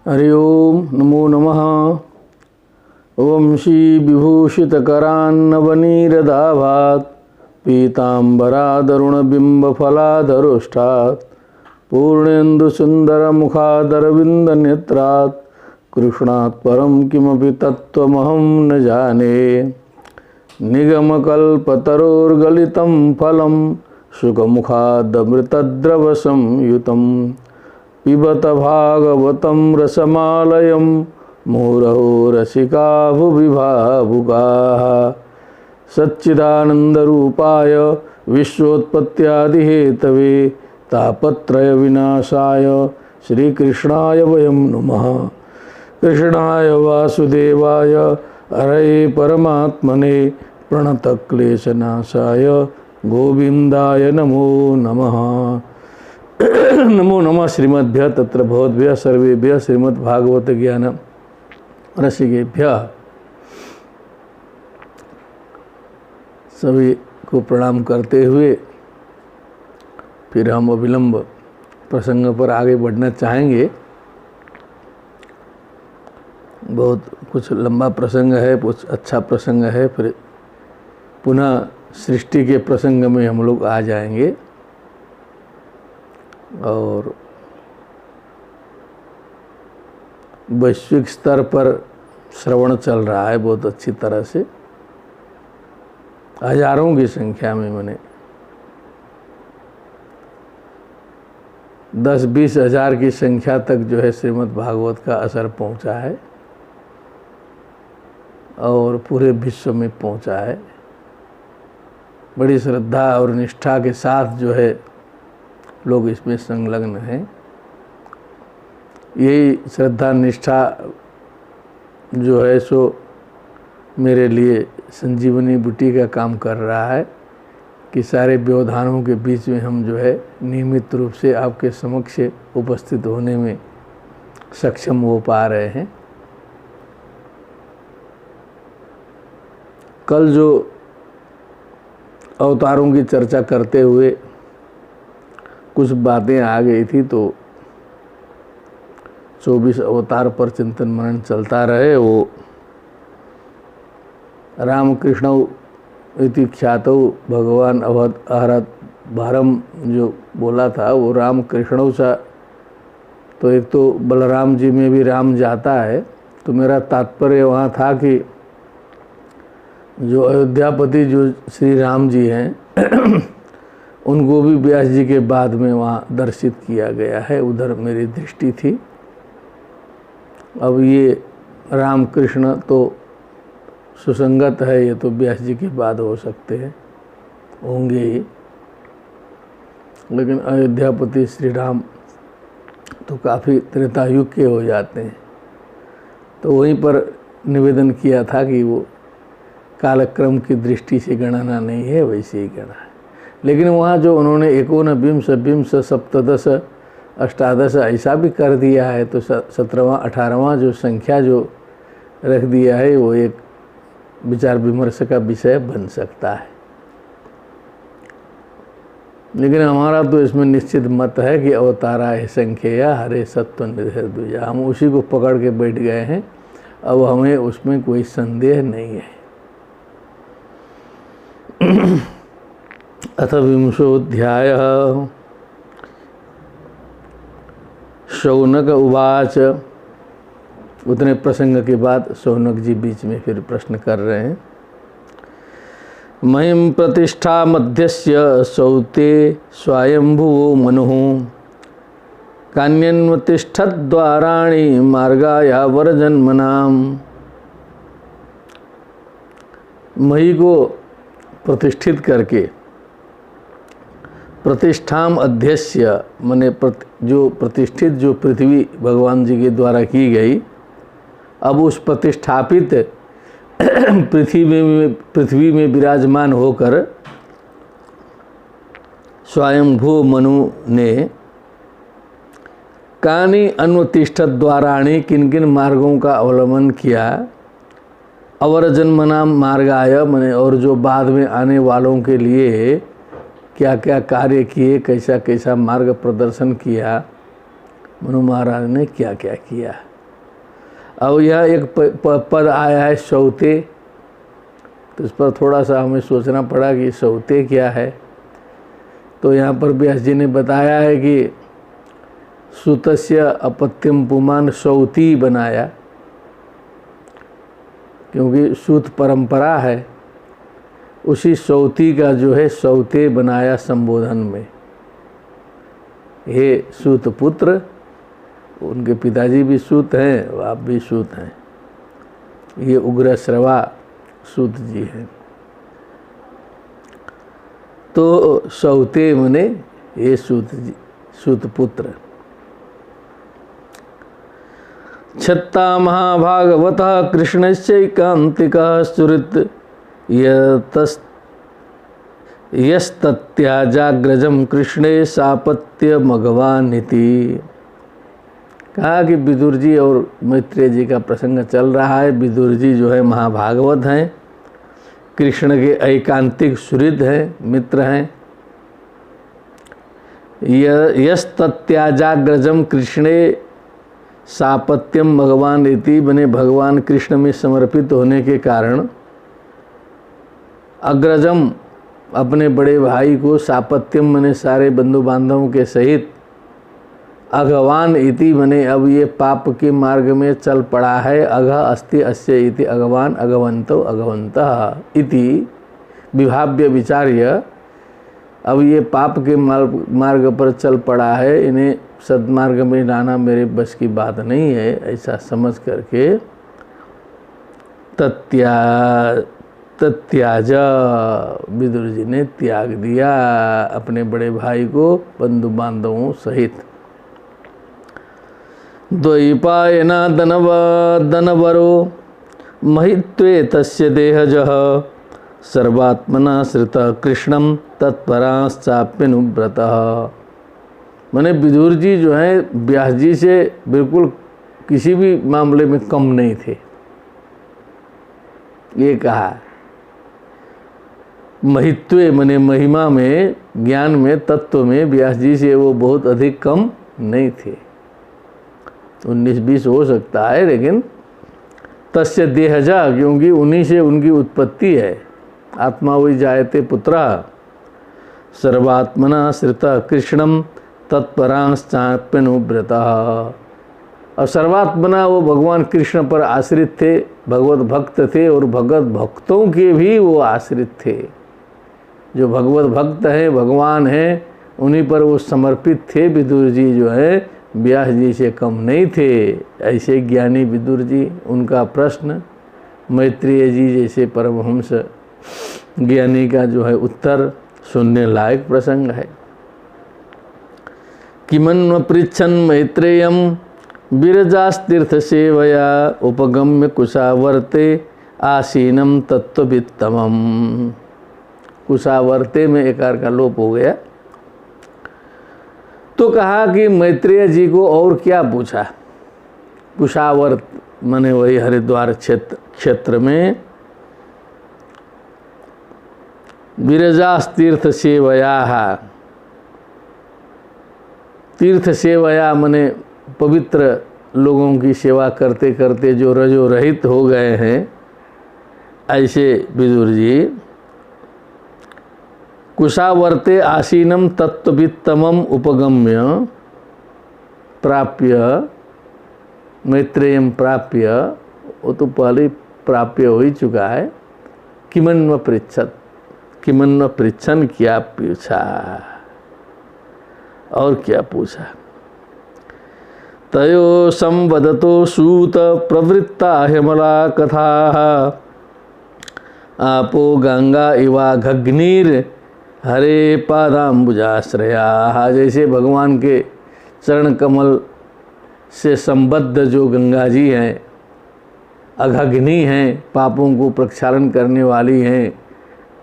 हरि ओम नमो नमः। वंशी विभूषितकरान्नवनीरदाभात् पीताम्बरादरुणबिम्बफलाधरोष्ठात् पूर्णेन्दुसुन्दरमुखादरविन्दनेत्रात् कृष्णात् परं किमपि तत्त्वमहं न जाने। निगमकल्पतरोर्गलितं फलं शुकमुखादमृतद्रवसंयुतं पिबत भागवतं रसमालयं मुहुरहो रसिका भुवि भावुकाः। सच्चिदानन्दरूपाय विश्वोत्पत्त्यादिहेतवे तापत्रयविनाशाय श्रीकृष्णाय वयं नमः। कृष्णाय वासुदेवाय हरये परमात्मने प्रणतक्लेशनाशाय गोविन्दाय नमो नमः। नमो नमः श्रीमद्भ्यः तत्र भवद्भ्यः सर्वेभ्यः श्रीमद्भागवत ज्ञान रसिकेभ्यः सभी को प्रणाम करते हुए फिर हम अविलंब प्रसंग पर आगे बढ़ना चाहेंगे। बहुत कुछ लंबा प्रसंग है, कुछ अच्छा प्रसंग है, फिर पुनः सृष्टि के प्रसंग में हम लोग आ जाएंगे। और वैश्विक स्तर पर श्रवण चल रहा है बहुत अच्छी तरह से, हजारों की संख्या में, मैंने 10-20 हज़ार की संख्या तक जो है श्रीमद् भागवत का असर पहुंचा है और पूरे विश्व में पहुंचा है। बड़ी श्रद्धा और निष्ठा के साथ जो है लोग इसमें संलग्न हैं। यही श्रद्धा निष्ठा जो है सो मेरे लिए संजीवनी बूटी का काम कर रहा है कि सारे व्यवधानों के बीच में हम जो है नियमित रूप से आपके समक्ष उपस्थित होने में सक्षम हो पा रहे हैं। कल जो अवतारों की चर्चा करते हुए कुछ बातें आ गई थी, तो 24 अवतार पर चिंतन मनन चलता रहे। वो रामकृष्ण इति ख्यातौ भगवान अहरत भारम जो बोला था, वो रामकृष्ण सा, तो एक तो बलराम जी में भी राम जाता है। तो मेरा तात्पर्य वहाँ था कि जो अयोध्यापति जो श्री राम जी हैं उनको भी व्यास जी के बाद में वहाँ दर्शित किया गया है, उधर मेरी दृष्टि थी। अब ये रामकृष्ण तो सुसंगत है, ये तो व्यास जी के बाद हो सकते हैं, होंगे ही, लेकिन अयोध्यापति श्री राम तो काफ़ी त्रेतायुग के हो जाते हैं। तो वहीं पर निवेदन किया था कि वो कालक्रम की दृष्टि से गणना नहीं है, वैसे ही गणना है। लेकिन वहाँ जो उन्होंने 19 20 सप्तदश अष्टादश ऐसा भी कर दिया है, तो 17वां 18वां जो संख्या जो रख दिया है, वो एक विचार विमर्श का विषय बन सकता है। लेकिन हमारा तो इसमें निश्चित मत है कि अवतारा है संख्या हरे सत्व निधर द्विजा, हम उसी को पकड़ के बैठ गए हैं। अब हमें उसमें कोई संदेह नहीं है। अथ विंशोऽध्यायः। शौनक उवाच। उतने प्रसंग के बाद शौनक जी बीच में फिर प्रश्न कर रहे हैं। महिं प्रतिष्ठा मध्यस्य सौते स्वयंभुवो मनुः कान्यन्वतिष्ठद्वाराणि मार्गाया वरजन्मनाम्। मही को प्रतिष्ठित करके, प्रतिष्ठाम अध्यस्य माने जो प्रतिष्ठित जो पृथ्वी भगवान जी के द्वारा की गई, अब उस प्रतिष्ठापित पृथ्वी में विराजमान होकर स्वयंभू मनु ने कानि अन्वतिष्ठत द्वाराणि किन किन मार्गों का अवलंबन किया, अवर जन्मनाम मार्गाय मने और जो बाद में आने वालों के लिए क्या क्या कार्य किए, कैसा कैसा मार्ग प्रदर्शन किया, मनु महाराज ने क्या क्या किया। अब यह एक पद आया है सौते, तो इस पर थोड़ा सा हमें सोचना पड़ा कि सौते क्या है। तो यहाँ पर व्यास जी ने बताया है कि सूतस्य अपत्यम पुमान सौती बनाया, क्योंकि सूत परंपरा है, उसी सौती का जो है सौते बनाया संबोधन में। हे सूत पुत्र, उनके पिताजी भी सूत हैं, आप भी सूत हैं, ये उग्र श्रवा सूत जी हैं। तो सौते मने ये सूत जी, सूत पुत्र। छत्ता महाभागवतः कृष्णश्चैकान्तिकः सुहृत् यस्तत्याजाग्रजं कृष्णे सापत्य मघवानिति। कहा कि विदुर जी और मैत्रेय जी का प्रसंग चल रहा है। विदुर जी जो है महाभागवत हैं, कृष्ण के ऐकांतिक सुहृद हैं, मित्र हैं। यस्तत्याजाग्रजम कृष्णे सापत्यम भगवान इति, बने भगवान कृष्ण में समर्पित होने के कारण अग्रजम अपने बड़े भाई को, सापत्यम मने सारे बंधु बांधवों के सहित, अघवान इति बने अब ये पाप के मार्ग में चल पड़ा है। अघ अस्ति अस्य इति अघवान अघवंतो अघवंतः इति विभाव्य विचार्य, अब ये पाप के मार्ग पर चल पड़ा है, इन्हें सद्मार्ग में लाना मेरे बस की बात नहीं है, ऐसा समझ करके तत्याज विदुर जी ने त्याग दिया अपने बड़े भाई को बंधु बांधवों सहित। द्वैपायना दनवरो महित्वे तस्य देहजः सर्वात्मना श्रितः कृष्णं तत्पराश्चाप्यनुव्रतः। माने विदुर जी जो है व्यास जी से बिल्कुल किसी भी मामले में कम नहीं थे। ये कहा महित्वे मने महिमा में, ज्ञान में, तत्व में व्यास जी से वो बहुत अधिक कम नहीं थे। 19-20 हो सकता है, लेकिन तस्य देहजा, क्योंकि उन्हीं से उनकी उत्पत्ति है। आत्मा वही जायते पुत्रः सर्वात्मना श्रितः कृष्णम तत्परांश्चाप्यनुव्रतः। और सर्वात्मना वो भगवान कृष्ण पर आश्रित थे, भगवत भक्त थे, और भगवत भक्तों के भी वो आश्रित थे। जो भगवत भक्त हैं, भगवान हैं, उन्हीं पर वो समर्पित थे। विदुर जी जो है व्यास जी से कम नहीं थे। ऐसे ज्ञानी विदुर जी, उनका प्रश्न मैत्रेय जी जैसे परमहंस ज्ञानी का जो है उत्तर सुनने लायक प्रसंग है। किमन्व पृच्छन् मैत्रेयं विरजास्तीर्थ सेवया उपगम्य कुशावर्ते आसीनम तत्ववित्तमम्। कुशावर्ते में एकार का लोप हो गया। तो कहा कि मैत्रेय जी को और क्या पूछा। कुशावर्त माने वही हरिद्वार क्षेत्र में विरजास्तीर्थ सेवया, तीर्थ सेवया माने पवित्र लोगों की सेवा करते करते जो रजो रहित हो गए हैं, ऐसे विदुर जी कुशावर्ते आसीनम तत्ववित्तमम उपगम्य प्राप्य, मैत्रेयम प्राप्य, वो तो पहले प्राप्य हो ही चुका है। किमन्व पृच्छत, किमन्व पृच्छन, क्या पूछा और क्या पूछा। तयो संवदतो सूत प्रवृत्ता हेमला कथा आपो गंगा इवा घग्नीर हरे पादाम्बुजाश्रया। जैसे भगवान के चरण कमल से संबद्ध जो गंगा जी हैं, अघग्नि हैं, पापों को प्रक्षालन करने वाली हैं,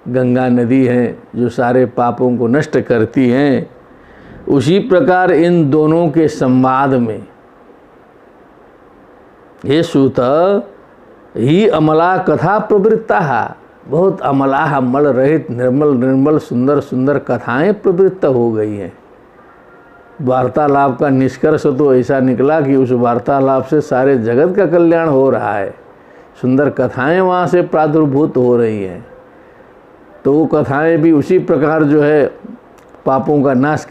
गंगा नदी हैं जो सारे पापों को नष्ट करती हैं, उसी प्रकार इन दोनों के संवाद में ये सूत ही अमला कथा प्रवृत्ता, बहुत अमला, मल रहित, निर्मल निर्मल सुंदर सुंदर कथाएं प्रवृत्त हो गई हैं। वार्तालाप का निष्कर्ष तो ऐसा निकला कि उस वार्तालाप से सारे जगत का कल्याण हो रहा है। सुंदर कथाएं वहाँ से प्रादुर्भूत हो रही हैं। तो वो कथाएं भी उसी प्रकार जो है पापों का नाश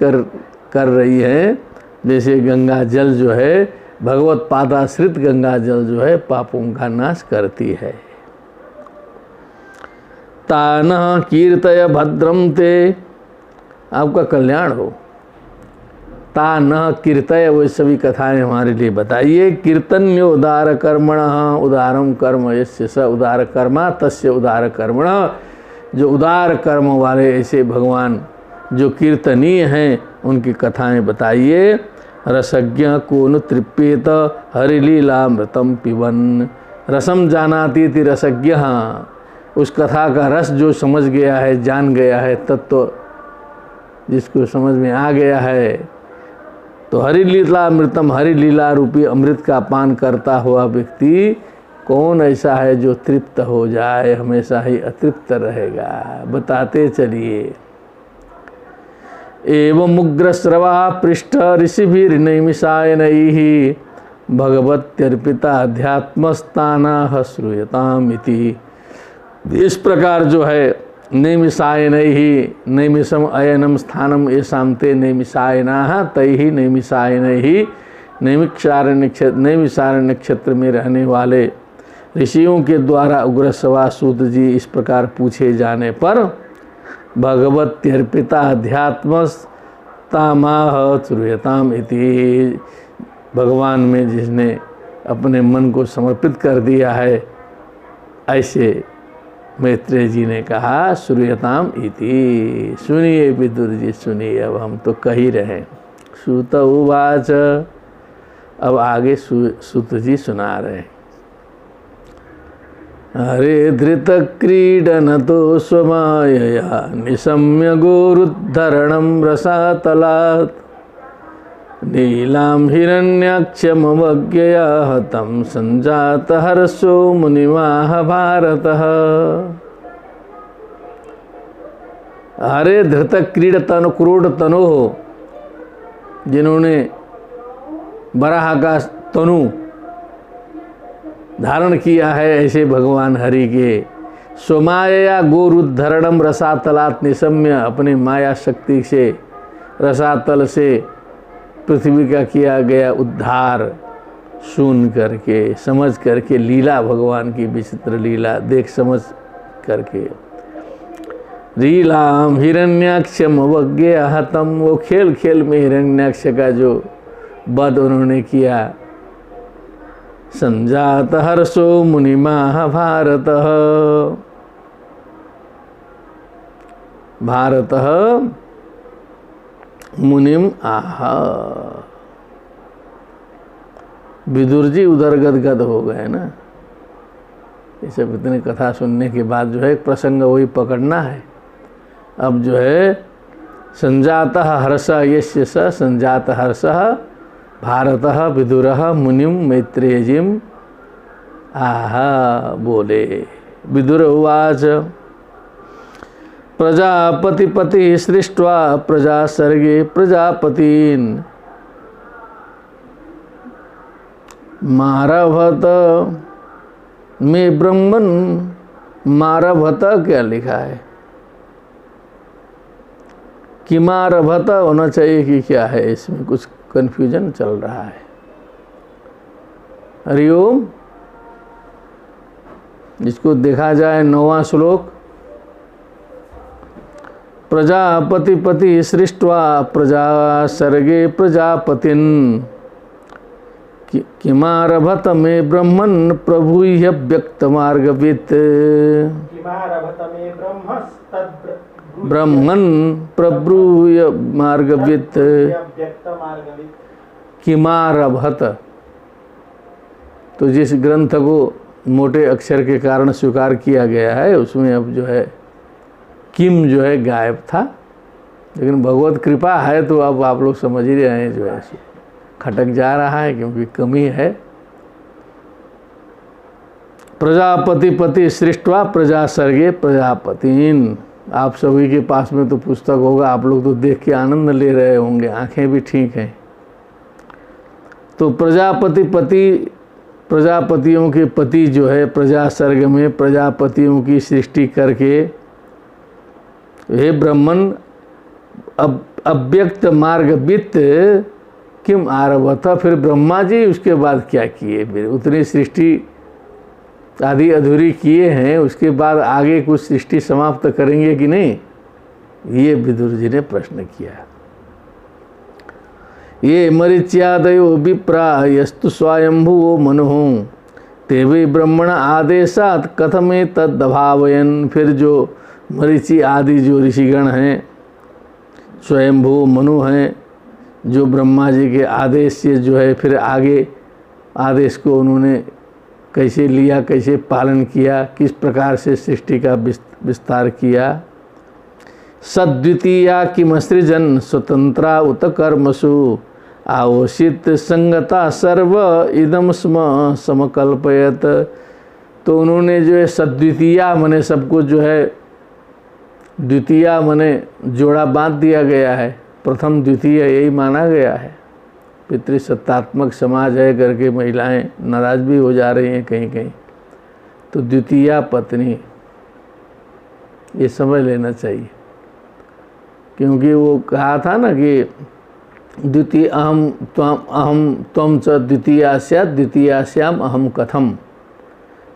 कर रही हैं, जैसे गंगा जल जो है, भगवत पादाश्रित गंगा जल जो है पापों का नाश करती है। तान कीर्तय भद्रम ते, आपका कल्याण हो। ता न कीर्तय, वो सभी कथाएं हमारे लिए बताइए। कीर्तन्यो उदार कर्मण, उदारम कर्म यस्य स उदार कर्मा तस्य उदार कर्मण, जो उदार कर्म वाले ऐसे भगवान जो कीर्तनीय हैं उनकी कथाएं बताइए। रसज्ञ को नु तृप्येत हरिलीलामृतम पिबन, रसम जानाति इति रसज्ञ, उस कथा का रस जो समझ गया है, जान गया है, तत्व जिसको समझ में आ गया है, तो हरिलीला अमृतम, हरिलीला रूपी अमृत का पान करता हुआ व्यक्ति कौन ऐसा है जो तृप्त हो जाए, हमेशा ही अतृप्त रहेगा। बताते चलिए। एवं उग्रस्रवा पृष्ठ ऋषिभिर्नैमिषायनैः भगवत्यर्पिता अध्यात्मस्थाना श्रूयताम इति। इस प्रकार जो है नैमिषायनैः, नैमिषम अयनम स्थानम येषां ते नैमिषायनाः तैहि नैमिषायनैः, नैमिषारण्य क्षेत्र में रहने वाले ऋषियों के द्वारा उग्रश्रवा सूत जी इस प्रकार पूछे जाने पर भगवत्यर्पिता अध्यात्मस्तामाह श्रूयताम इति, भगवान में जिसने अपने मन को समर्पित कर दिया है, ऐसे मैत्रेय जी ने कहा श्रूयताम इति। सुनिए विदुर जी, सुनिए। अब हम तो कह ही रहे। सूत उवाच, अब आगे सूत जी सुना रहे हैं। हरे धृत क्रीडन तो स्वमायया निशम्य गोरुद्धरणं रसातलात्, नीलां हिरण्याक्षमवज्ञया हतं संजात हर्षो मुनिमाह भारतः। हरे धृत क्रीडतनु क्रोड तनो, जिन्होंने बराह का तनु धारण किया है, ऐसे भगवान हरि के स्वमाया गोरुद्धरणम रसातलात् निशम्य, अपनी माया शक्ति से रसातल से पृथ्वी का किया गया उद्धार सुन करके, समझ करके, लीला भगवान की विचित्र लीला देख समझ करके। लीलाम हिरण्याक्षम अवज्ञ हतम, वो खेल खेल में हिरण्याक्ष का जो वध उन्होंने किया। संजात हर्षो मुनिमाह भारतः, भारतः मुनिम आह। विदुर जी उधर गदगद हो गए ना। ये सब इतने कथा सुनने के बाद जो है प्रसंग वही पकड़ना है। अब जो है संजात हर्ष यस्य स संजात हर्ष भारतः विदुरः मुनिम मैत्रेयजीम आह बोले। विदुर उवाच, प्रजापतिपति सृष्ट्वा प्रजा सर्गे प्रजापतीन्, मारभत में ब्रह्मन, मारभत क्या लिखा है, कि मारभत होना चाहिए कि क्या है, इसमें कुछ कन्फ्यूजन चल रहा है। हरिओम। जिसको देखा जाए 9वां श्लोक, प्रजापतिपति सृष्ट्वा प्रजा सर्गे प्रजापतिन्, किमारभत में ब्रह्मन् प्रभूय व्यक्त मार्गवित्, ब्रह्मन् प्रभूय मार्गवित् किमारभत। तो जिस ग्रंथ को मोटे अक्षर के कारण स्वीकार किया गया है, उसमें अब जो है किम जो है गायब था, लेकिन भगवत कृपा है तो अब आप लोग समझ ही रहे हैं, जो है खटक जा रहा है क्योंकि कमी है। प्रजापतिपति सृष्ट्वा प्रजा सर्गे प्रजापतीन्, आप सभी के पास में तो पुस्तक होगा, आप लोग तो देख के आनंद ले रहे होंगे, आंखें भी ठीक हैं। तो प्रजापतियों के पति जो है प्रजा सर्ग में प्रजापतियों की सृष्टि करके, हे ब्रह्मन अव्यक्त मार्गवित्त किम आरभत, फिर ब्रह्मा जी उसके बाद क्या किए, फिर उतनी सृष्टि आधी अधूरी किए हैं, उसके बाद आगे कुछ सृष्टि समाप्त करेंगे कि नहीं, ये विदुर जी ने प्रश्न किया। ये मरीच्यादयो विप्रा यस्तु स्वयंभुवो मनुः ते वै ब्रह्मण आदेशात कथमे तद्भावयन, फिर जो मरीचि आदि जो ऋषिगण हैं, स्वयंभू मनु हैं, जो ब्रह्मा जी के आदेश से जो है फिर आगे आदेश को उन्होंने कैसे लिया, कैसे पालन किया, किस प्रकार से सृष्टि का विस्तार किया। सद्वितीया किमसृजन स्वतंत्रा उत कर्मसु आवोषित संगता सर्व इदम स्म समकल्पयत, तो उन्होंने जो है सद्वितीया मने सबको जो है, द्वितीया मने जोड़ा बांध दिया गया है, प्रथम द्वितीय यही माना गया है। पितृसत्तात्मक समाज है करके महिलाएं नाराज भी हो जा रही हैं कहीं कहीं, तो द्वितीया पत्नी ये समझ लेना चाहिए, क्योंकि वो कहा था ना कि द्वितीय अहम त्वम च द्वितीया स्यात् द्वितीयास्याम अहम कथम,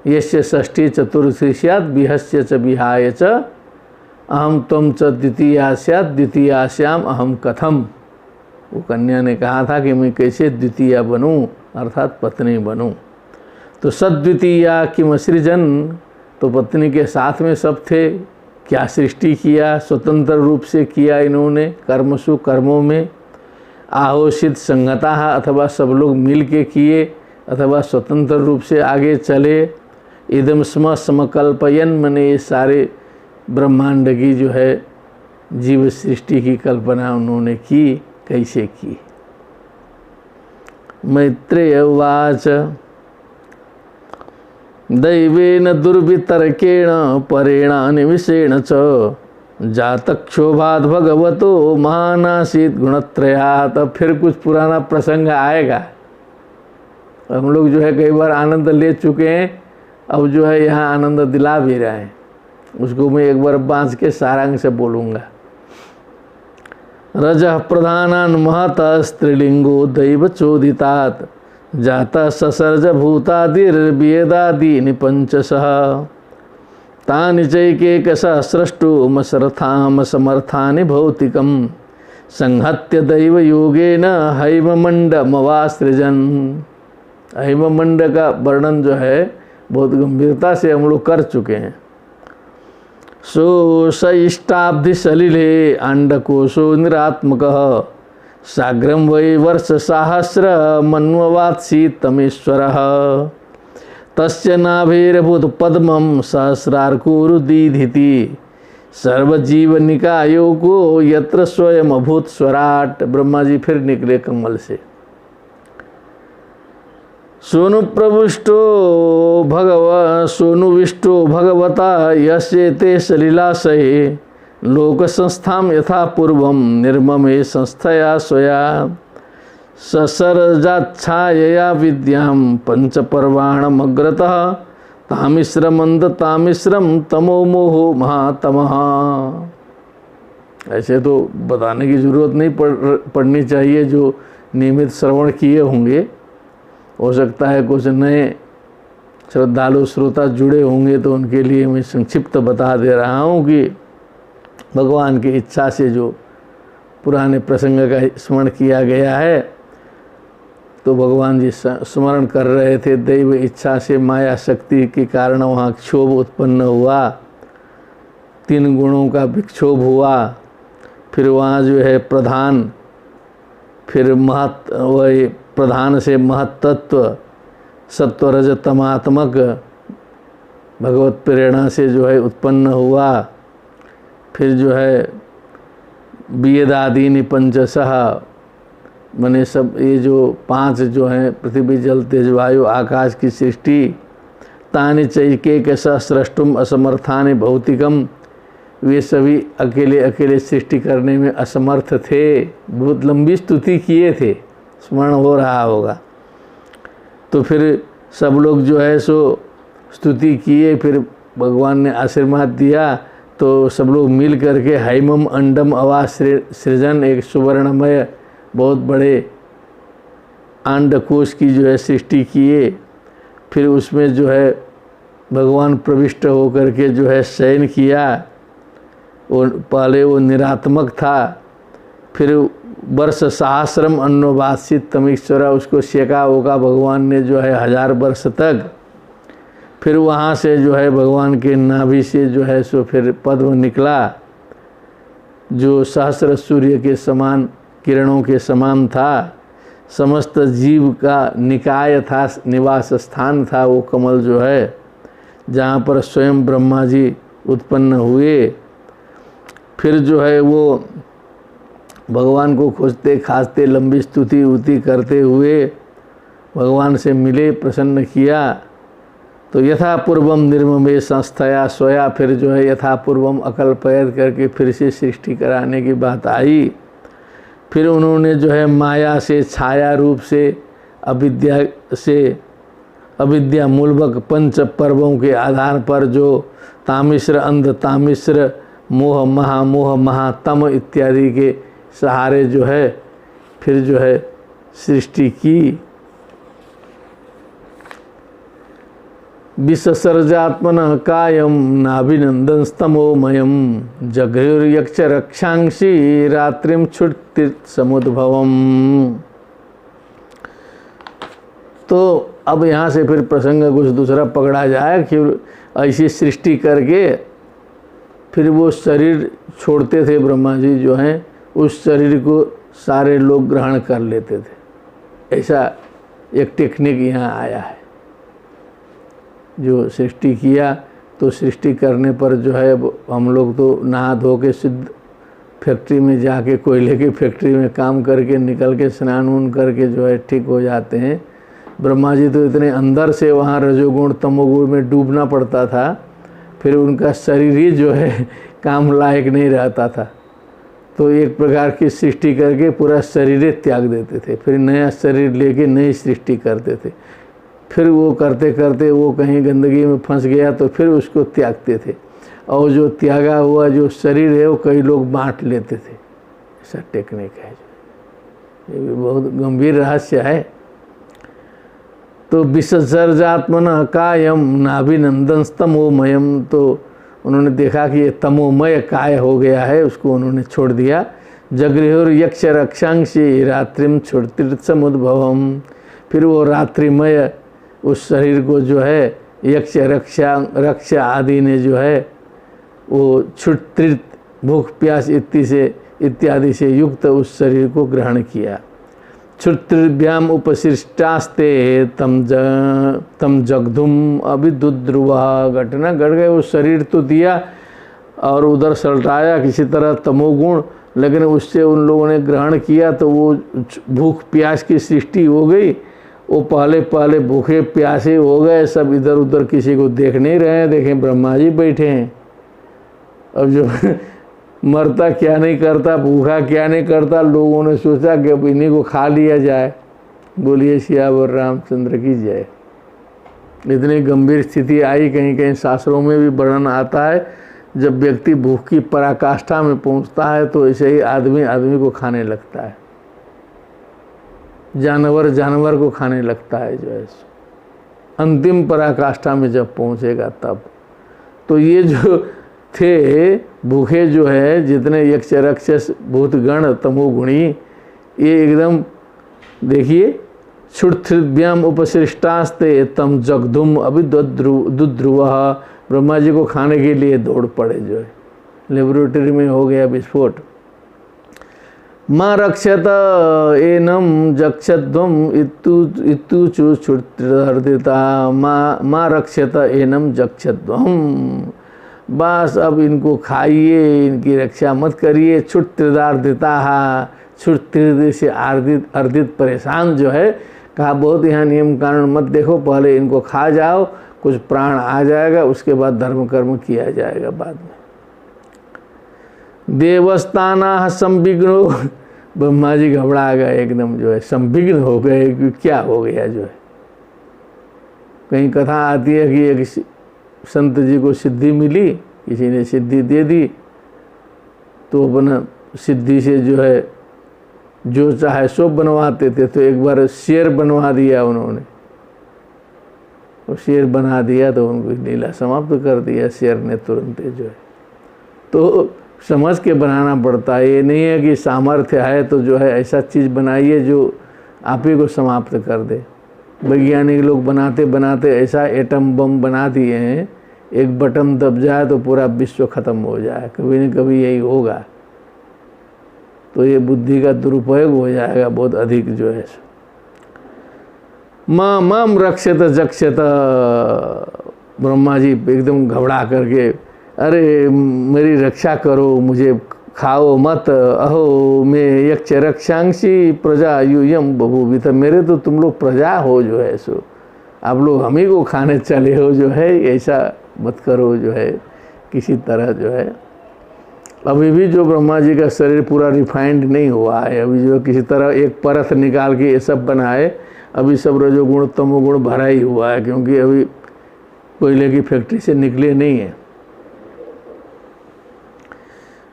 यस्य षष्ठी चतुर्थी स्यात् बिहस्य च विहाय च अहम त्वम च द्वितीया स्यात् द्वितीयास्याम अहम कथम। वो कन्या ने कहा था कि मैं कैसे द्वितीया बनूं, अर्थात पत्नी बनूं। तो सद्वितीया किमसृजन, तो पत्नी के साथ में सब थे, क्या सृष्टि किया, स्वतंत्र रूप से किया इन्होंने, कर्मसु कर्मों में, आहोषित संगता अथवा सब लोग मिल के किए, अथवा स्वतंत्र रूप से आगे चले। इदम स्म समकल्पयन, मने ये सारे ब्रह्मांड की जो है जीव सृष्टि की कल्पना उन्होंने की, कैसे की। मैत्रेय उवाच दैवेन दुर्वितर्केण परेण निमिषेण च जातक्षोभात भगवतो महानासीत गुणत्रयात्। अब फिर कुछ पुराना प्रसंग आएगा, हम लोग जो है कई बार आनंद ले चुके हैं, अब जो है यहाँ आनंद दिला भी रहे हैं, उसको मैं एक बार बांस के सारांश से बोलूँगा। रजः प्रधानान् महत स्त्रीलिंगो दैव चोदितात् जाता ससर्ज भूतादिर्वेदादीनि पंचशः तानि चैकेकशः स्रष्टुमसरथाम समर्थानि भौतिकं संहत्य दैव योगेन हैममण्डमवासृजन्। हैममण्ड का वर्णन जो है बहुत गंभीरता से हम लोग कर चुके हैं। सो सइष्टाब्धि सलिले अंडकोशो निरात्मकः साग्रम वै वर्ष सहस्र मन्ववात्सी तमेश्वरः तस्य नाभिर्भूत पद्मं सहस्रार्कुरुदीधिति सर्वजीवनिकायो को यत्र स्वयं अभूत स्वराट। ब्रह्मा जी फिर निकले कमल से। सोनुविष्टो भगवता यस्येते सलिलाशये लोक संस्थाम यथा पूर्वम निर्ममे संस्थया स्वया ससर्जाच्छायया विद्याम पंचपर्वाणमग्रतः तामिश्रमंद तामिश्रम तमो मोहो महातमः। ऐसे तो बताने की जरूरत नहीं पड़नी चाहिए, जो नियमित श्रवण किए होंगे। हो सकता है कुछ नए श्रद्धालु श्रोता जुड़े होंगे, तो उनके लिए मैं संक्षिप्त बता दे रहा हूँ कि भगवान की इच्छा से जो पुराने प्रसंग का स्मरण किया गया है, तो भगवान जी स्मरण कर रहे थे। दैव इच्छा से माया शक्ति के कारण वहाँ क्षोभ उत्पन्न हुआ, 3 गुणों का विक्षोभ हुआ। फिर वहाँ जो है प्रधान, फिर वही प्रधान से महत्त्व सत्व रज तमात्मक भगवत प्रेरणा से जो है उत्पन्न हुआ। फिर जो है वेदादीनि पंचशः, मने सब ये जो 5 जो हैं पृथ्वी जल तेज वायु आकाश की सृष्टि। तानि चैकेकशः स्रष्टुम असमर्थानि भौतिकम, वे सभी अकेले अकेले सृष्टि करने में असमर्थ थे। बहुत लंबी स्तुति किए थे, स्मरण हो रहा होगा। तो फिर सब लोग जो है सो स्तुति किए, फिर भगवान ने आशीर्वाद दिया। तो सब लोग मिल करके हैमम अंडम अवा सृजन, एक सुवर्णमय बहुत बड़े अंडकोश की जो है सृष्टि किए। फिर उसमें जो है भगवान प्रविष्ट होकर के जो है शयन किया। वो पहले वो निरात्मक था, फिर वर्ष सहस्रम अन्नवासित तमीश्वरा, उसको सेका होगा भगवान ने जो है 1000 वर्ष तक। फिर वहाँ से जो है भगवान के नाभि से जो है सो फिर पद्म निकला, जो सहस्र सूर्य के समान किरणों के समान था। समस्त जीव का निकाय था, निवास स्थान था वो कमल जो है, जहाँ पर स्वयं ब्रह्मा जी उत्पन्न हुए। फिर जो है वो भगवान को खोजते खाजते लंबी स्तुति उति करते हुए भगवान से मिले, प्रसन्न किया। तो यथा पूर्वम निर्ममे संस्थया सोया, फिर जो है यथा पूर्वम अकल्पयत करके फिर से सृष्टि कराने की बात आई। फिर उन्होंने जो है माया से, छाया रूप से, अविद्या मूलक 5 पर्वों के आधार पर जो तामिश्र, अंध तामिश्र, मोह महातम इत्यादि के सहारे जो है फिर जो है सृष्टि की। विससर्जात्मन कायम नाभिनंदन स्तमोमयम जगृर्यक्ष रक्षांसी रात्रिम छुट्टित समुद्भवम। तो अब यहाँ से फिर प्रसंग कुछ दूसरा पकड़ा जाए कि ऐसी सृष्टि करके फिर वो शरीर छोड़ते थे ब्रह्मा जी जो हैं, उस शरीर को सारे लोग ग्रहण कर लेते थे। ऐसा एक टेक्निक यहाँ आया है। जो सृष्टि किया तो सृष्टि करने पर जो है हम लोग तो नहा धो के सिद्ध फैक्ट्री में जाके, कोयले की फैक्ट्री में काम करके निकल के स्नान उन करके जो है ठीक हो जाते हैं। ब्रह्मा जी तो इतने अंदर से वहाँ रजोगुण तमोगुण में डूबना पड़ता था, फिर उनका शरीर ही जो है काम लायक नहीं रहता था। तो एक प्रकार की सृष्टि करके पूरा शरीर त्याग देते थे, फिर नया शरीर लेके नई सृष्टि करते थे। फिर वो करते करते वो कहीं गंदगी में फंस गया तो फिर उसको त्यागते थे, और जो त्यागा हुआ जो शरीर है वो कई लोग बांट लेते थे। ऐसा टेक्निक है, ये भी बहुत गंभीर रहस्य है। तो विसर्जात्मन कायम नाभिनंदन तमोमयम, तो उन्होंने देखा कि ये तमोमय काय हो गया है, उसको उन्होंने छोड़ दिया। जगृहुर यक्ष रक्षांशी रात्रिम छुट्टित समुद्भवम, फिर वो रात्रिमय उस शरीर को जो है यक्ष रक्षा आदि ने जो है वो छुट्टित, भूख प्यास इत्यादि से युक्त उस शरीर को ग्रहण किया। छुट्टिभ्याम उपशिष्टास्ते तम जगधुम अभिदुद्रुवा, घटना घट गए। वो शरीर तो दिया और उधर सलटाया किसी तरह तमोगुण, लेकिन उससे उन लोगों ने ग्रहण किया तो वो भूख प्यास की सृष्टि हो गई। वो पहले भूखे प्यासे हो गए, सब इधर उधर किसी को देख नहीं रहे हैं। देखें ब्रह्मा जी बैठे हैं, अब जो मरता क्या नहीं करता, भूखा क्या नहीं करता, लोगों ने सोचा कि अब इन्हीं को खा लिया जाए। बोलिए सियावर रामचंद्र की जय। इतनी गंभीर स्थिति आई, कहीं कहीं शास्त्रों में भी वर्णन आता है, जब व्यक्ति भूख की पराकाष्ठा में पहुंचता है तो ऐसे ही आदमी को खाने लगता है, जानवर को खाने लगता है। जो है अंतिम पराकाष्ठा में जब पहुंचेगा तब। तो ये जो थे भूखे जो है जितने यक्ष राक्षस भूतगण तमोगुणी, ये एकदम देखिए क्षुत्थ्याम उपशिष्टास्ते तम जगधुम अभिदुद्रुव, ब्रह्मा जी को खाने के लिए दौड़ पड़े। जो है लेबोरेटरी में हो गया विस्फोट। माँ रक्षत एनम जक्षध्वम इतुचु क्षुत्रिता, माँ रक्षत एनम जक्षध्वम, बस अब इनको खाइए, इनकी रक्षा मत करिए। क्षुत्रिदार्दिता, क्षुत्रिद से अर्दित परेशान जो है, कहा बहुत यहाँ नियम कानून मत देखो, पहले इनको खा जाओ, कुछ प्राण आ जाएगा, उसके बाद धर्म कर्म किया जाएगा बाद में। देवस्थाना संविघ्नो, ब्रह्मा जी घबरा गए एकदम, जो है संविघ्न हो गए कि क्या हो गया। जो है कहीं कथा आती है कि एक संत जी को सिद्धि मिली, किसी ने सिद्धि दे दी, तो अपना सिद्धि से जो है जो चाहे सो बनवाते थे। तो एक बार शेर बनवा दिया उन्होंने, वो शेर बना दिया तो उनको लीला समाप्त कर दिया शेर ने तुरंत। जो है तो समझ के बनाना पड़ता है, ये नहीं है कि सामर्थ्य है तो जो है ऐसा चीज़ बनाइए जो आप ही को समाप्त कर दे। वैज्ञानिक लोग बनाते बनाते ऐसा एटम बम बना दिए हैं, एक बटन दब जाए तो पूरा विश्व खत्म हो जाए, कभी न कभी यही होगा। तो ये बुद्धि का दुरुपयोग हो जाएगा बहुत अधिक। जो है मम रक्षत जक्षत, ब्रह्मा जी एकदम घबरा करके, अरे मेरी रक्षा करो, मुझे खाओ मत, अहो मैं यक्ष रक्षांसी प्रजा यूयम बभूवित, मेरे तो तुम लोग प्रजा हो। जो है सो आप लोग हम ही को खाने चले हो, जो है ऐसा मत करो। जो है किसी तरह जो है अभी भी जो ब्रह्मा जी का शरीर पूरा रिफाइंड नहीं हुआ है, अभी जो किसी तरह एक परत निकाल के ये सब बनाए, अभी सब रजोगुण तमोगुण भरा ही हुआ है, क्योंकि अभी कोयले की फैक्ट्री से निकले नहीं है।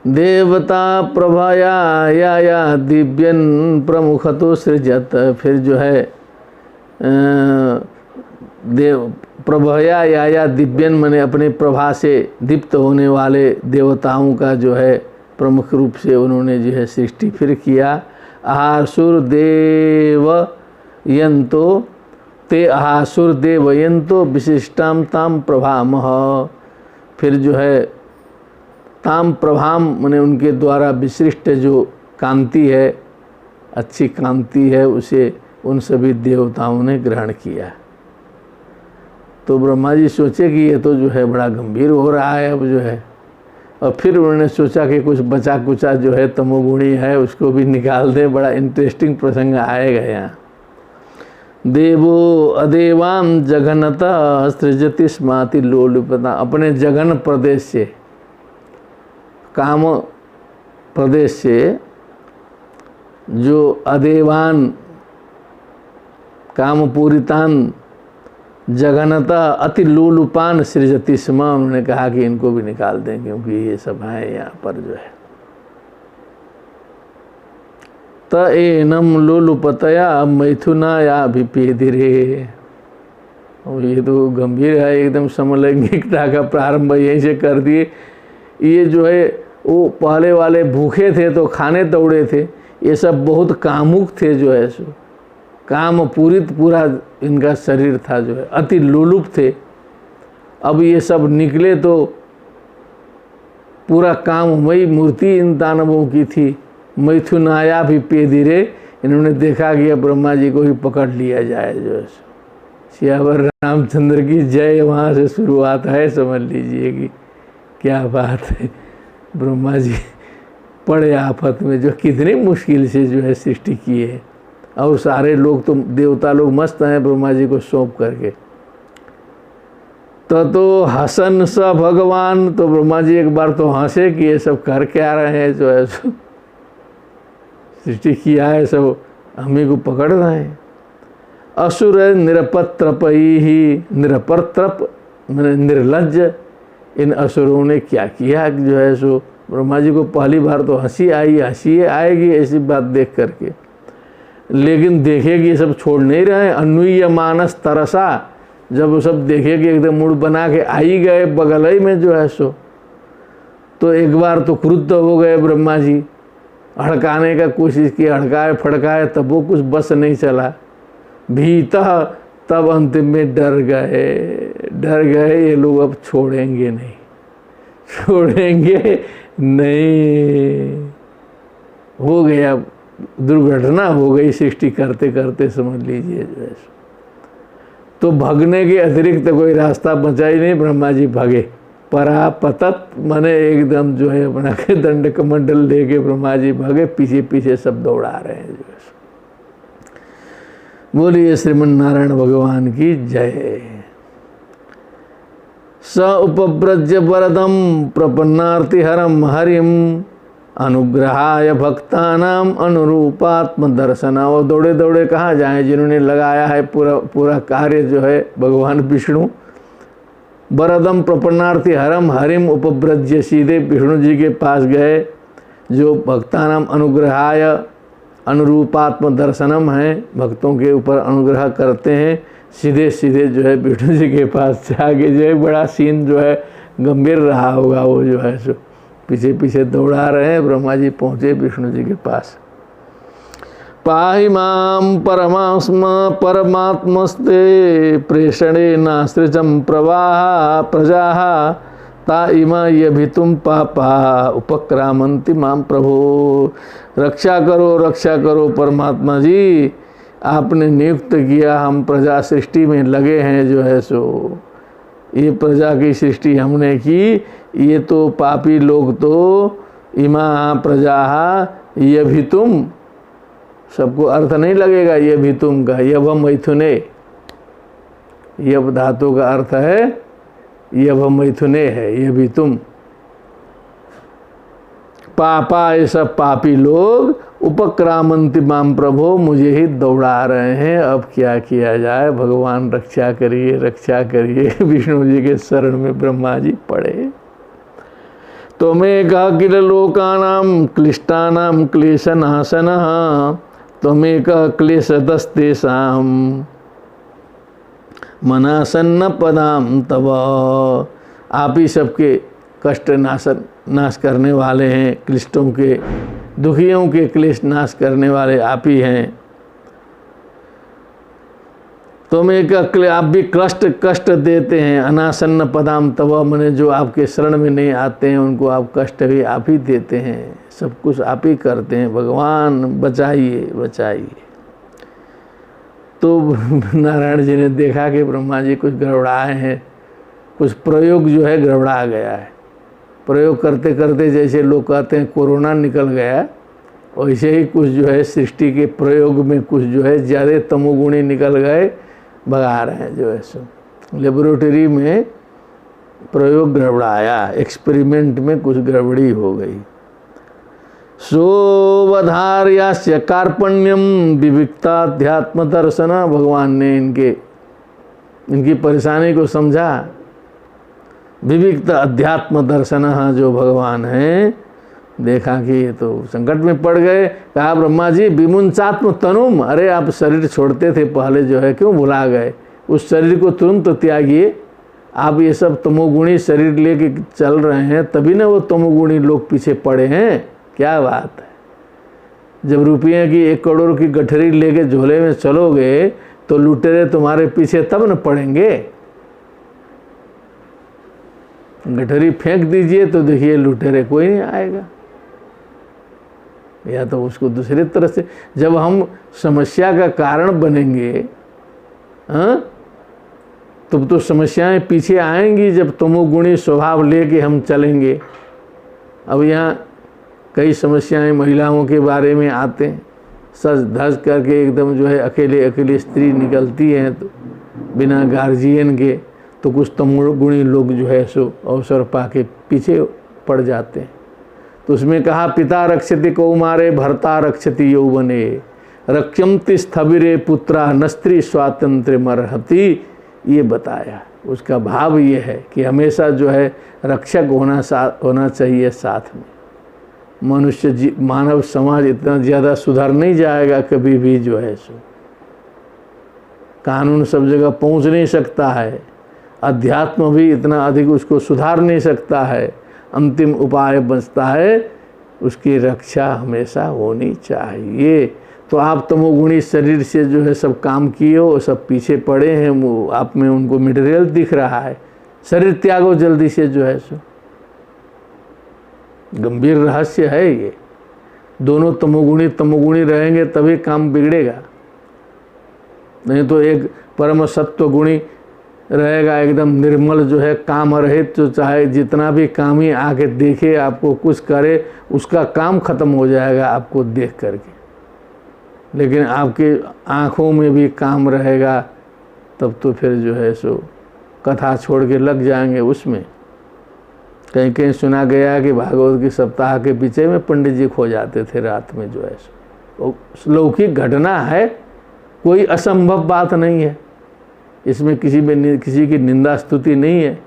देवता प्रभाया या दिव्यन प्रमुख तो सृजत, फिर जो है देव प्रभया या दिव्यन मने अपने प्रभा से दीप्त होने वाले देवताओं का जो है प्रमुख रूप से उन्होंने जो है सृष्टि फिर किया। आसुर देव यंतो ते आसुर देवयंतो विशिष्टाम ताम प्रभामह, फिर जो है ताम प्रभाम मने उनके द्वारा विशिष्ट जो कांति है, अच्छी कांति है, उसे उन सभी देवताओं ने ग्रहण किया। तो ब्रह्मा जी सोचे कि ये तो जो है बड़ा गंभीर हो रहा है अब जो है, और फिर उन्होंने सोचा कि कुछ बचा कुचा जो है तमोगुणी है उसको भी निकाल दे, बड़ा इंटरेस्टिंग प्रसंग आएगा यहाँ। देवो अदेवाम जघनता सृजति स्माति लोलुपता, अपने जघन प्रदेश से, काम प्रदेश से जो अदेवान कामपूरितान जघनता अति लोलुपान सृजति स्म, उन्होंने कहा कि इनको भी निकाल दें क्योंकि ये सब है यहाँ पर जो है। त एनम लोलुपतया मैथुनाया विपेदिरे, और ये तो गंभीर है एकदम, समलैंगिकता का प्रारंभ यहीं से कर दिए। ये जो है वो पहले वाले भूखे थे तो खाने दौड़े थे, ये सब बहुत कामुक थे, जो है सो काम पूरित पूरा इनका शरीर था, जो है अति लोलुप थे। अब ये सब निकले तो पूरा काममयी मूर्ति इन दानवों की थी। मैथुनाया भी पेदिरे, इन्होंने देखा कि अब ब्रह्मा जी को ही पकड़ लिया जाए। जो है सियावर रामचंद्र की जय, वहाँ से शुरुआत है, समझ लीजिए कि क्या बात है। ब्रह्मा जी पड़े आफत में, जो कितनी मुश्किल से जो है सृष्टि की है, और सारे लोग तो देवता लोग मस्त हैं ब्रह्मा जी को सौंप करके। तो हसन स भगवान, तो ब्रह्मा जी एक बार तो हंसे कि ये सब कर क्या रहे हैं, जो है सृष्टि किया है सब हमें को पकड़ रहे हैं। असुर निरपत्रपई ही, निरपत्रप मैंने निर्लज्ज, इन असुरों ने क्या किया जो है सो। ब्रह्मा जी को पहली बार तो हंसी आई, हंसी आएगी ऐसी बात देख करके, लेकिन देखे कि ये सब छोड़ नहीं रहे। अन्वीय मानस तरसा, जब वो सब देखे कि एकदम मूड बना के आई गए बगल ही में जो है सो, तो एक बार तो क्रुद्ध हो गए ब्रह्मा जी, हड़काने का कोशिश की, हड़काए फड़काए तब वो कुछ बस नहीं चला। भीता, तब अंतिम में डर गए ये लोग अब छोड़ेंगे नहीं, छोड़ेंगे नहीं। हो गया, दुर्घटना हो गई सृष्टि करते करते, समझ लीजिए जो है। तो भगने के अतिरिक्त कोई रास्ता बचा ही नहीं, ब्रह्मा जी भागे। परापतत माने एकदम जो है अपना के दंड कमंडल लेके ब्रह्मा जी भागे, पीछे पीछे सब दौड़ा रहे हैं जो है। बोलिए श्रीमन नारायण भगवान की जय। स उपव्रज्य वरदम प्रपन्नार्तिहरम हरिम अनुग्रहाय भक्तानाम अनुरूपात्म दर्शन। और दौड़े दौड़े कहाँ जाएं, जिन्होंने लगाया है पूरा कार्य जो है भगवान विष्णु। वरदम प्रपन्नार्थी हरम हरिम उपव्रज्य, सीधे विष्णु जी के पास गए, जो भक्तानाम अनुग्रहाय अनुरूपात्म दर्शनम है, भक्तों के ऊपर अनुग्रह करते हैं। सीधे सीधे जो है विष्णु जी के पास जाके जो है, बड़ा सीन जो है गंभीर रहा होगा वो जो है सो, पीछे पीछे दौड़ा रहे हैं। ब्रह्मा जी पहुँचे विष्णु जी के पास। पाहि माम परमात्मस्ते प्रेषणे नास्त्रिजम प्रवाह प्रजा ता इमा ये भी तुम पापा उपक्रामंति माम प्रभो। रक्षा करो परमात्मा जी, आपने नियुक्त किया, हम प्रजा सृष्टि में लगे हैं जो है सो, ये प्रजा की सृष्टि हमने की। ये तो पापी लोग तो इमा प्रजा ये भी तुम, सबको अर्थ नहीं लगेगा ये भी तुम का, यभ मैथुने, यभ धातु का अर्थ है यभ मैथुने है, ये भी तुम। पापा, ये सब पापी लोग उपक्रामंति माम प्रभो, मुझे ही दौड़ा रहे हैं, अब क्या किया जाए, भगवान रक्षा करिए रक्षा करिए। विष्णु जी के शरण में ब्रह्मा जी पड़े। तो मैं कह किल लोकानाम क्लिष्टानाम क्लेशनाशनः, त्वमेक क्लेशदस्तेषां मनासन्न पदाम तव। आप ही सबके कष्ट नाश करने वाले हैं, क्लिष्टों के, दुखियों के क्लेश नाश करने वाले आप ही हैं। त्वमेक, आप भी कष्ट देते हैं। अनासन्न पदाम तव, मने जो आपके शरण में नहीं आते हैं उनको आप कष्ट भी आप ही देते हैं, सब कुछ आप ही करते हैं। भगवान बचाइए बचाइए। तो नारायण जी ने देखा कि ब्रह्मा जी कुछ गड़बड़ाए हैं, कुछ प्रयोग जो है गड़बड़ा गया है। प्रयोग करते करते जैसे लोग कहते हैं कोरोना निकल गया, वैसे ही कुछ जो है सृष्टि के प्रयोग में कुछ जो है ज़्यादा तमोगुणी निकल गए, भगा रहे हैं जो है सो। लेबोरेटरी में प्रयोग गड़बड़ाया, एक्सपेरिमेंट में कुछ गड़बड़ी हो गई। सोवधार्यास्य कार्पण्यम विविक्ताध्यात्म दर्शन, भगवान ने इनकी परेशानी को समझा। विविक्त अध्यात्म दर्शन, जो भगवान हैं, देखा कि ये तो संकट में पड़ गए। कहा ब्रह्मा जी विमुंचात्म तनुम, अरे आप शरीर छोड़ते थे पहले जो है, क्यों भुला गए, उस शरीर को तुरंत त्यागिए। आप ये सब तमोगुणी शरीर लेके चल रहे हैं, तभी ना वो तमोगुणी लोग पीछे पड़े हैं। क्या बात है, जब रुपये की 1 करोड़ की गठरी लेके झोले में चलोगे तो लुटेरे तुम्हारे पीछे तब न पड़ेंगे। गठरी फेंक दीजिए तो देखिए लुटेरे कोई नहीं आएगा, या तो उसको दूसरी तरह से, जब हम समस्या का कारण बनेंगे तब तो समस्याएं पीछे आएंगी, जब तमोगुणी स्वभाव लेके हम चलेंगे। अब यहाँ कई समस्याएं महिलाओं के बारे में आते हैं, सज धज करके एकदम जो है अकेले अकेले स्त्री निकलती हैं तो बिना गार्जियन के, तो कुछ तमोगुणी लोग जो है सो अवसर पाके पीछे पड़ जाते हैं। तो उसमें कहा पिता रक्षति कौमारे भर्ता रक्षति यौवने, रक्षमति स्थविरे पुत्रा न स्त्री स्वातंत्र मरहति, ये बताया। उसका भाव ये है कि हमेशा जो है रक्षक होना चाहिए साथ में। मानव समाज इतना ज़्यादा सुधर नहीं जाएगा कभी भी जो है सो, कानून सब जगह पहुंच नहीं सकता है, अध्यात्म भी इतना अधिक उसको सुधार नहीं सकता है। अंतिम उपाय बचता है उसकी रक्षा हमेशा होनी चाहिए। तो आप तमोगुणी शरीर से जो है सब काम किए हो, सब पीछे पड़े हैं, वो आप में उनको मटेरियल दिख रहा है, शरीर त्यागो जल्दी से जो है सो। गंभीर रहस्य है ये। दोनों तमोगुणी रहेंगे तभी काम बिगड़ेगा, नहीं तो एक परम सत्व गुणी रहेगा एकदम निर्मल जो है काम रहित, तो चाहे जितना भी काम ही आके देखे आपको कुछ करे, उसका काम खत्म हो जाएगा आपको देख करके। लेकिन आपके आँखों में भी काम रहेगा तब तो फिर जो है सो कथा छोड़ के लग जाएंगे उसमें। कहीं कहीं सुना गया कि भागवत के सप्ताह के पीछे में पंडित जी खो जाते थे रात में, जो है वो लौकिक घटना है, कोई असंभव बात नहीं है, इसमें किसी की निंदा स्तुति नहीं है,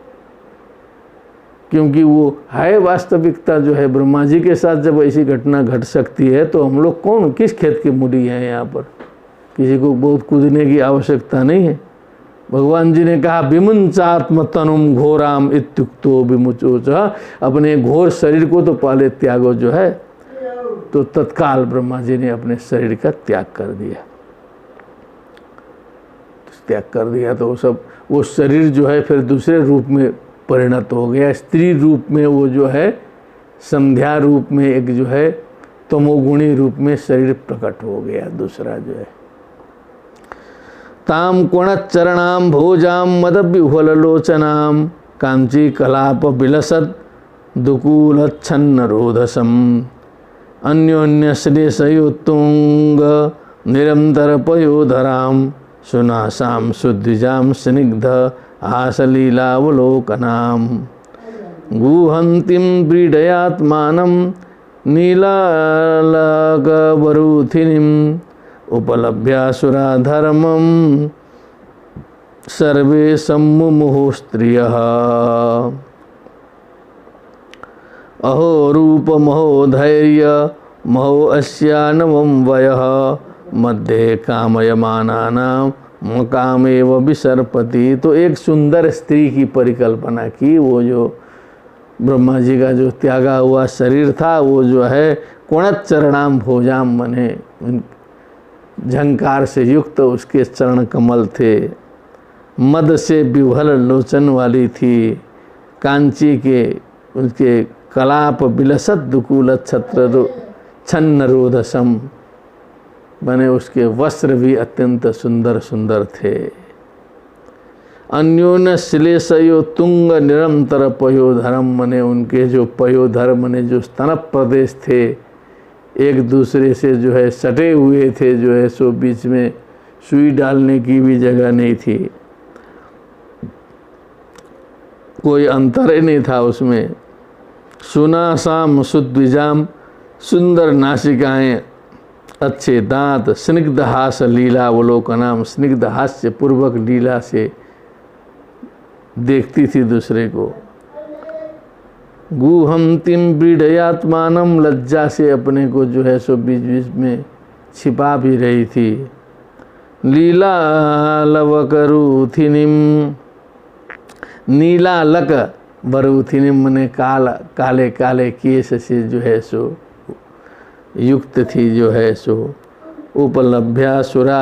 क्योंकि वो है वास्तविकता जो है। ब्रह्मा जी के साथ जब ऐसी घटना घट सकती है तो हम लोग कौन, किस खेत की मूढ़ी हैं यहाँ पर, किसी को बहुत कूदने की आवश्यकता नहीं है। भगवान जी ने कहा विमुंचात्म तनुम घोराम इत्युक्तो विमुचोच, अपने घोर शरीर को तो पहले त्यागो जो है। तो तत्काल ब्रह्मा जी ने अपने शरीर का त्याग कर दिया, तो वो शरीर जो है फिर दूसरे रूप में परिणत हो गया, स्त्री रूप में, वो जो है संध्या रूप में, एक जो है तमोगुणी रूप में शरीर प्रकट हो गया दूसरा जो है। ताम कोणचरणाम भोजाम मद विह्वलोचनाम कांची कलाप विलसद दुकूल छन्न रोधसम अन्योन्य श्लेषयोत्तुंग निरंतर पयोधराम सुनासाम सुद्विजाम स्निग्ध हासलीलावलोकनाम गुहंतिम व्रीडयात्मानं नीलालकवरूथिनीम उपलभ्यासुरा धर्मं सर्वे सम्मुमुहुः स्त्रियः अहो रूपमहो धैर्य महो अस्यानवं वयः मध्ये कामयमानानां मकामेव विसर्पति। तो एक सुंदर स्त्री की परिकल्पना की, वो जो ब्रह्मा जी का जो त्यागा हुआ शरीर था वो जो है कोणचरणाम भोजाम, मने झंकार से युक्त उसके चरण कमल थे, मद से विह्वल लोचन वाली थी, कांची के उसके कलाप विलसत दुकूल छत्र छन्न रोधसम, बने उसके वस्त्र भी अत्यंत सुंदर सुंदर थे। अन्योन्य श्लेषयो तुंग निरंतर पयोधरम, मने उनके जो पयोधर मने जो स्तनप प्रदेश थे एक दूसरे से जो है सटे हुए थे, जो है सो बीच में सुई डालने की भी जगह नहीं थी, कोई अंतर ही नहीं था उसमें। सुनासाम सुद्विजाम, सुंदर नासिकाएं, अच्छे दांत, स्निग्ध हास लीलावलोकनाम, स्निग्ध हास्य पूर्वक लीला से देखती थी दूसरे को। गुहंतिम व्रीडयात्मानं, लज्जा से अपने को जो है सो बीच बीच में छिपा भी रही थी। लीलालवकरूथिनीम, नीलालक वरूथिनीम मने काले काले केश से जो है सो युक्त थी, जो है सो उपलभ्यासुरा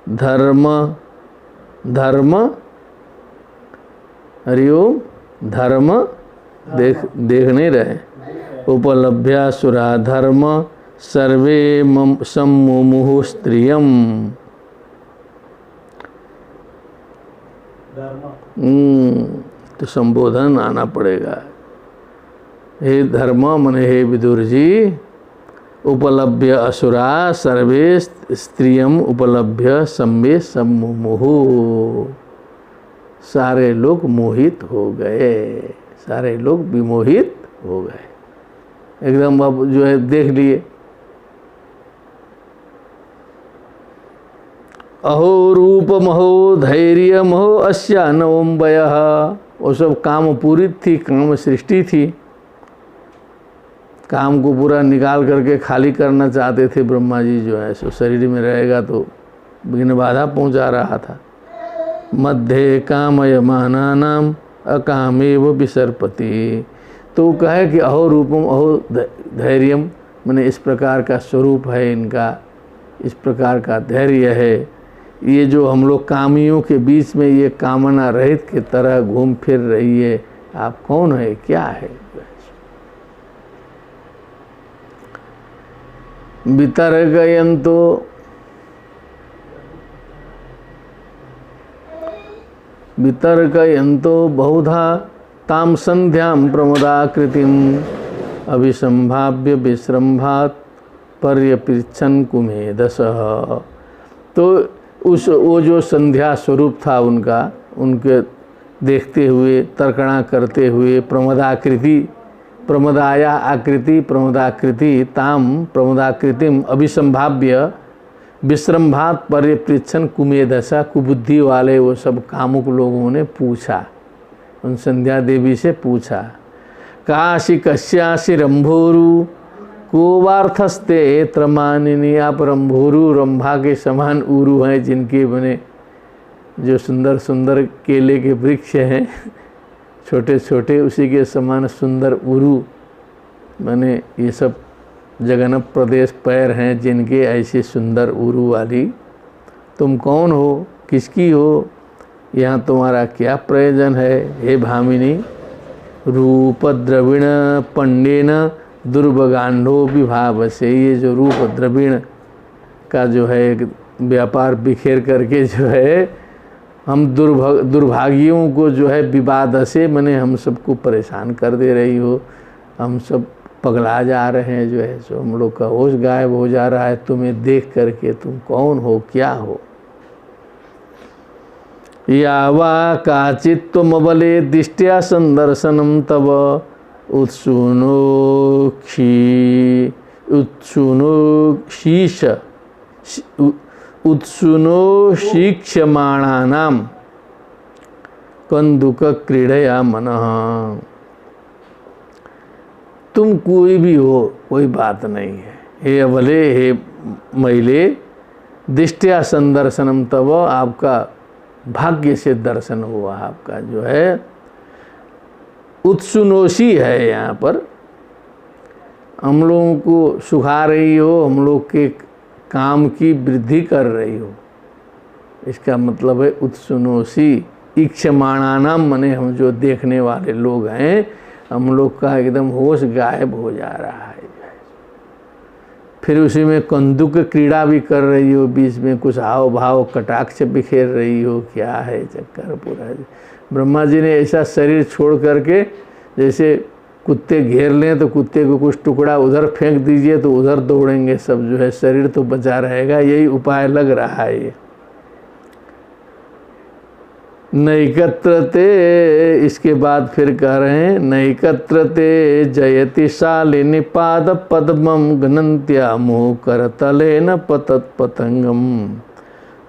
धर्म हरिओम धर्म देख नहीं रहे, उपलभ्यासुरा धर्म सर्वे सम्मुमुहुः स्त्रियम। तो संबोधन आना पड़ेगा, हे धर्म मने हे विदुर जी, उपलभ्य असुरा सर्वे स्त्रियम उपलभ्य सम्मे सम्मुमुहुः, सारे लोग मोहित हो गए, सारे लोग विमोहित हो गए एकदम। अब जो है देख लिए, अहो रूप महो धैर्य महो अस्या नवम वयः, वो सब काम पूरित थी, काम सृष्टि थी, काम को पूरा निकाल करके खाली करना चाहते थे ब्रह्मा जी, जो है सो शरीर में रहेगा तो विघ्न बाधा पहुंचा रहा था। मध्य कामयमानानाम अकामेव विसर्पति, तो कहे कि अहो रूपम अहो धैर्यम, मैंने इस प्रकार का स्वरूप है इनका, इस प्रकार का धैर्य है, ये जो हम लोग कामियों के बीच में ये कामना रहित की तरह घूम फिर रही है, आप कौन है, क्या है। वितर्कयन्तो बहुधा ताम संध्याम प्रमदाकृतिम अभिसंभाव्य विश्रम्भात पर्यपृच्छन् कुमेदसः। तो वो जो संध्या स्वरूप था उनका, उनके देखते हुए, तर्कणा करते हुए, प्रमदाया आकृति प्रमदाकृति ताम प्रमदाकृतिम अभिसंभाव्य विश्रम्भात परिपृच्छन कुमेधसा, कुबुद्धि वाले वो सब कामुक लोगों ने पूछा, उन संध्या देवी से पूछा, काशी कश्यासी रंभोरु को वार्थस्ते त्रमानिनी। आप रंभोरु, रंभा के समान उरु हैं, जिनके बने जो सुंदर सुंदर केले के वृक्ष हैं छोटे छोटे, उसी के समान सुंदर उरु माने ये सब जगन्नाथ प्रदेश पैर हैं जिनके, ऐसे सुंदर उरु वाली तुम कौन हो, किसकी हो, यहाँ तुम्हारा क्या प्रयोजन है। हे भामिनी, रूप द्रविण पंडेन दुर्भगांडो विभाव से, ये जो रूप द्रविण का जो है व्यापार बिखेर करके जो है हम दुर्भागियों को जो है विवाद से मैंने हम सबको परेशान कर दे रही हो, हम सब पगला जा रहे हैं जो है सो, हम लोग का होश गायब हो जा रहा है तुम्हें देख करके, तुम कौन हो, क्या हो। यावा काचित् त्वमबले दिष्ट्या संदर्शनम तव उत्सुनो शीक्षमाणानाम कंदुक क्रीडया मनः। तुम कोई भी हो, कोई बात नहीं है। हे अबले, हे मैले, दिष्ट्या संदर्शनम तव, आपका भाग्य से दर्शन हुआ, आपका जो है उत्सुनोशी है, यहाँ पर हम लोगों को सुखा रही हो, हम लोग के काम की वृद्धि कर रही हो, इसका मतलब है उत्सुनोशी। इक्षमाणानाम मने हम जो देखने वाले लोग हैं, हम लोग का एकदम होश गायब हो जा रहा है। फिर उसी में कंदुक क्रीड़ा भी कर रही हो, बीच में कुछ हाव भाव कटाक्ष बिखेर रही हो, क्या है चक्कर पूरा। ब्रह्मा जी ने ऐसा शरीर छोड़ करके, जैसे कुत्ते घेर लें तो कुत्ते को कुछ टुकड़ा उधर फेंक दीजिए तो उधर दौड़ेंगे सब, जो है शरीर तो बचा रहेगा, यही उपाय लग रहा है ये। नैकत्रते, इसके बाद फिर कह रहे हैं, नैकत्रते जयति शालिनी पाद पद्मम गणन्त्या मोह करतलेन पतत पतंगम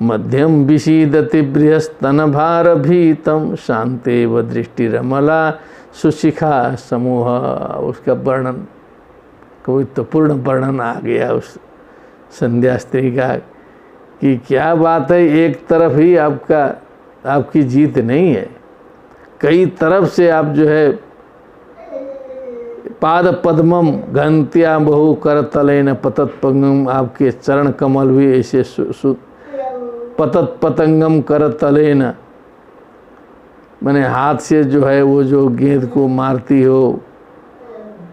मध्यम विशीदति बृहस्तन भार भीतम शांते व दृष्टि रमला सुशिखा समूह। उसका वर्णन, कोई तो पूर्ण वर्णन आ गया उस संध्या स्त्री का कि क्या बात है, एक तरफ ही आपकी जीत नहीं है, कई तरफ से आप जो है पाद पद्मम घंत्या बहु करतलेन पतत पंगम, आपके चरण कमल भी ऐसे पतत पतंगम करतलेन, मैंने हाथ से जो है वो जो गेंद को मारती हो,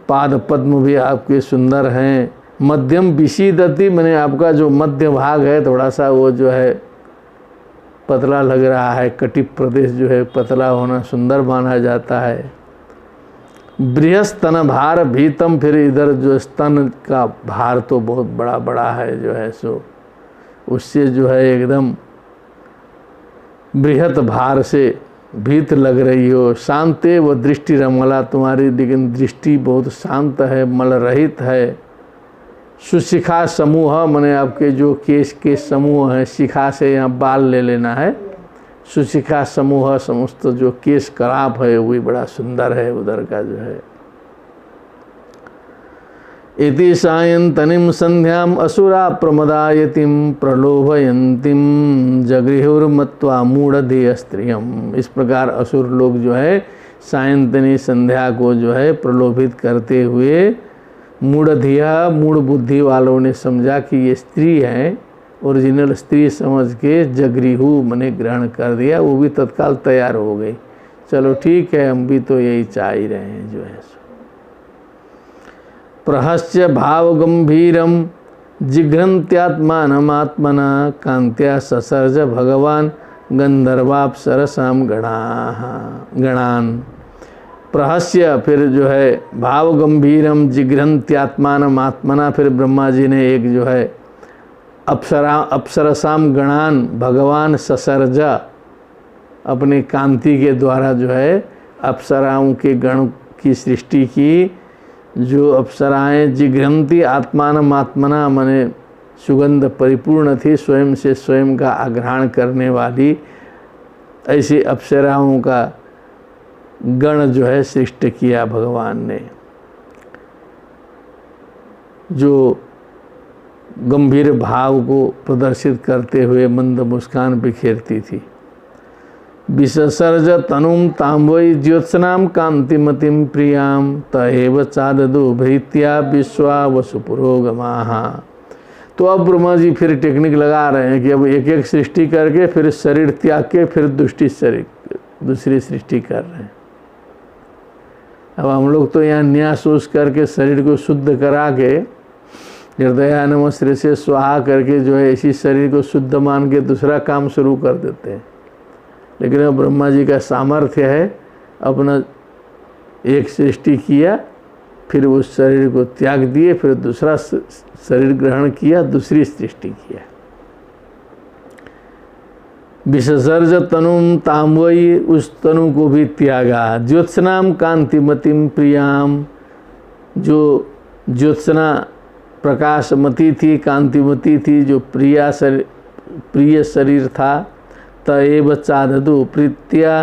पाद पद्म भी आपके सुंदर हैं। मध्यम विशीदति, मैंने आपका जो मध्य भाग है थोड़ा सा वो जो है पतला लग रहा है, कटिप प्रदेश जो है पतला होना सुंदर माना जाता है। बृहस्तन भार भीतम, फिर इधर जो स्तन का भार तो बहुत बड़ा बड़ा है जो है सो, उससे जो है एकदम बृहत भार से भीत लग रही हो। शांते व दृष्टि रमला, तुम्हारी लेकिन दृष्टि बहुत शांत है, मल रहित है। सुशिखा समूह, मैंने आपके जो केश के समूह हैं, शिखा से यहाँ बाल ले लेना है, सुशिखा समूह, समस्त जो केश कराप है वही बड़ा सुंदर है उधर का जो है। इति सायंतनिम संध्याम असुरा प्रमदायतिम प्रलोभयंतिम जगृहुर्मत्वा मूढ़धेय स्त्रियम। इस प्रकार असुर लोग जो है सायंतनी संध्या को जो है प्रलोभित करते हुए, मूढ़धिया, मूढ़ बुद्धि वालों ने समझा कि ये स्त्री है, ओरिजिनल स्त्री समझ के जगृहु मने ग्रहण कर दिया, वो भी तत्काल तैयार हो गई। चलो ठीक है, हम भी तो यही चाह ही रहे हैं जो है। प्रहस्य भाव गंभीरम जिघ्रंत्यात्मानमात्मना कांत्या ससर्ज भगवान गंधर्वाप्सरसाम गणान। प्रहस्य, फिर जो है भाव गंभीरम जिघ्रंत्यात्मानमात्मना, फिर ब्रह्मा जी ने एक जो है अप्सरसाम गणान, भगवान ससर्जा अपने कांति के द्वारा जो है अप्सराओं के गण की सृष्टि की। जो अप्सराएं जिघ्रंती आत्मान आत्मना माने सुगंध परिपूर्ण थी, स्वयं से स्वयं का आग्रहण करने वाली, ऐसी अप्सराओं का गण जो है सृष्टि किया भगवान ने, जो गंभीर भाव को प्रदर्शित करते हुए मंद मुस्कान बिखेरती थी। विससर्ज तनुम तांबई ज्योत्सनाम कांतिमतिम प्रियाम तएव चाददु भृत्या विश्वा वसु पुरोगमाः। तो अब ब्रह्मा जी फिर टेक्निक लगा रहे हैं कि अब एक एक सृष्टि करके फिर शरीर त्याग के फिर दूसरी सृष्टि कर रहे हैं। अब हम लोग तो यहाँ न्यास ओस करके शरीर को शुद्ध करा के हृदया नमस्ते से स्वाहा करके जो है इसी शरीर को शुद्ध मान के दूसरा काम शुरू कर देते हैं। लेकिन अब ब्रह्मा जी का सामर्थ्य है, अपना एक सृष्टि किया, फिर उस शरीर को त्याग दिए, फिर दूसरा शरीर ग्रहण किया, दूसरी सृष्टि किया। विसर्ज तनुम तांबई, उस तनु को भी त्यागा। ज्योत्सनाम कांतिमतिम प्रियाम, जो ज्योत्सना प्रकाशमती थी, कांतिमती थी, जो प्रिय शरीर था। तएव चाददु प्रीत्या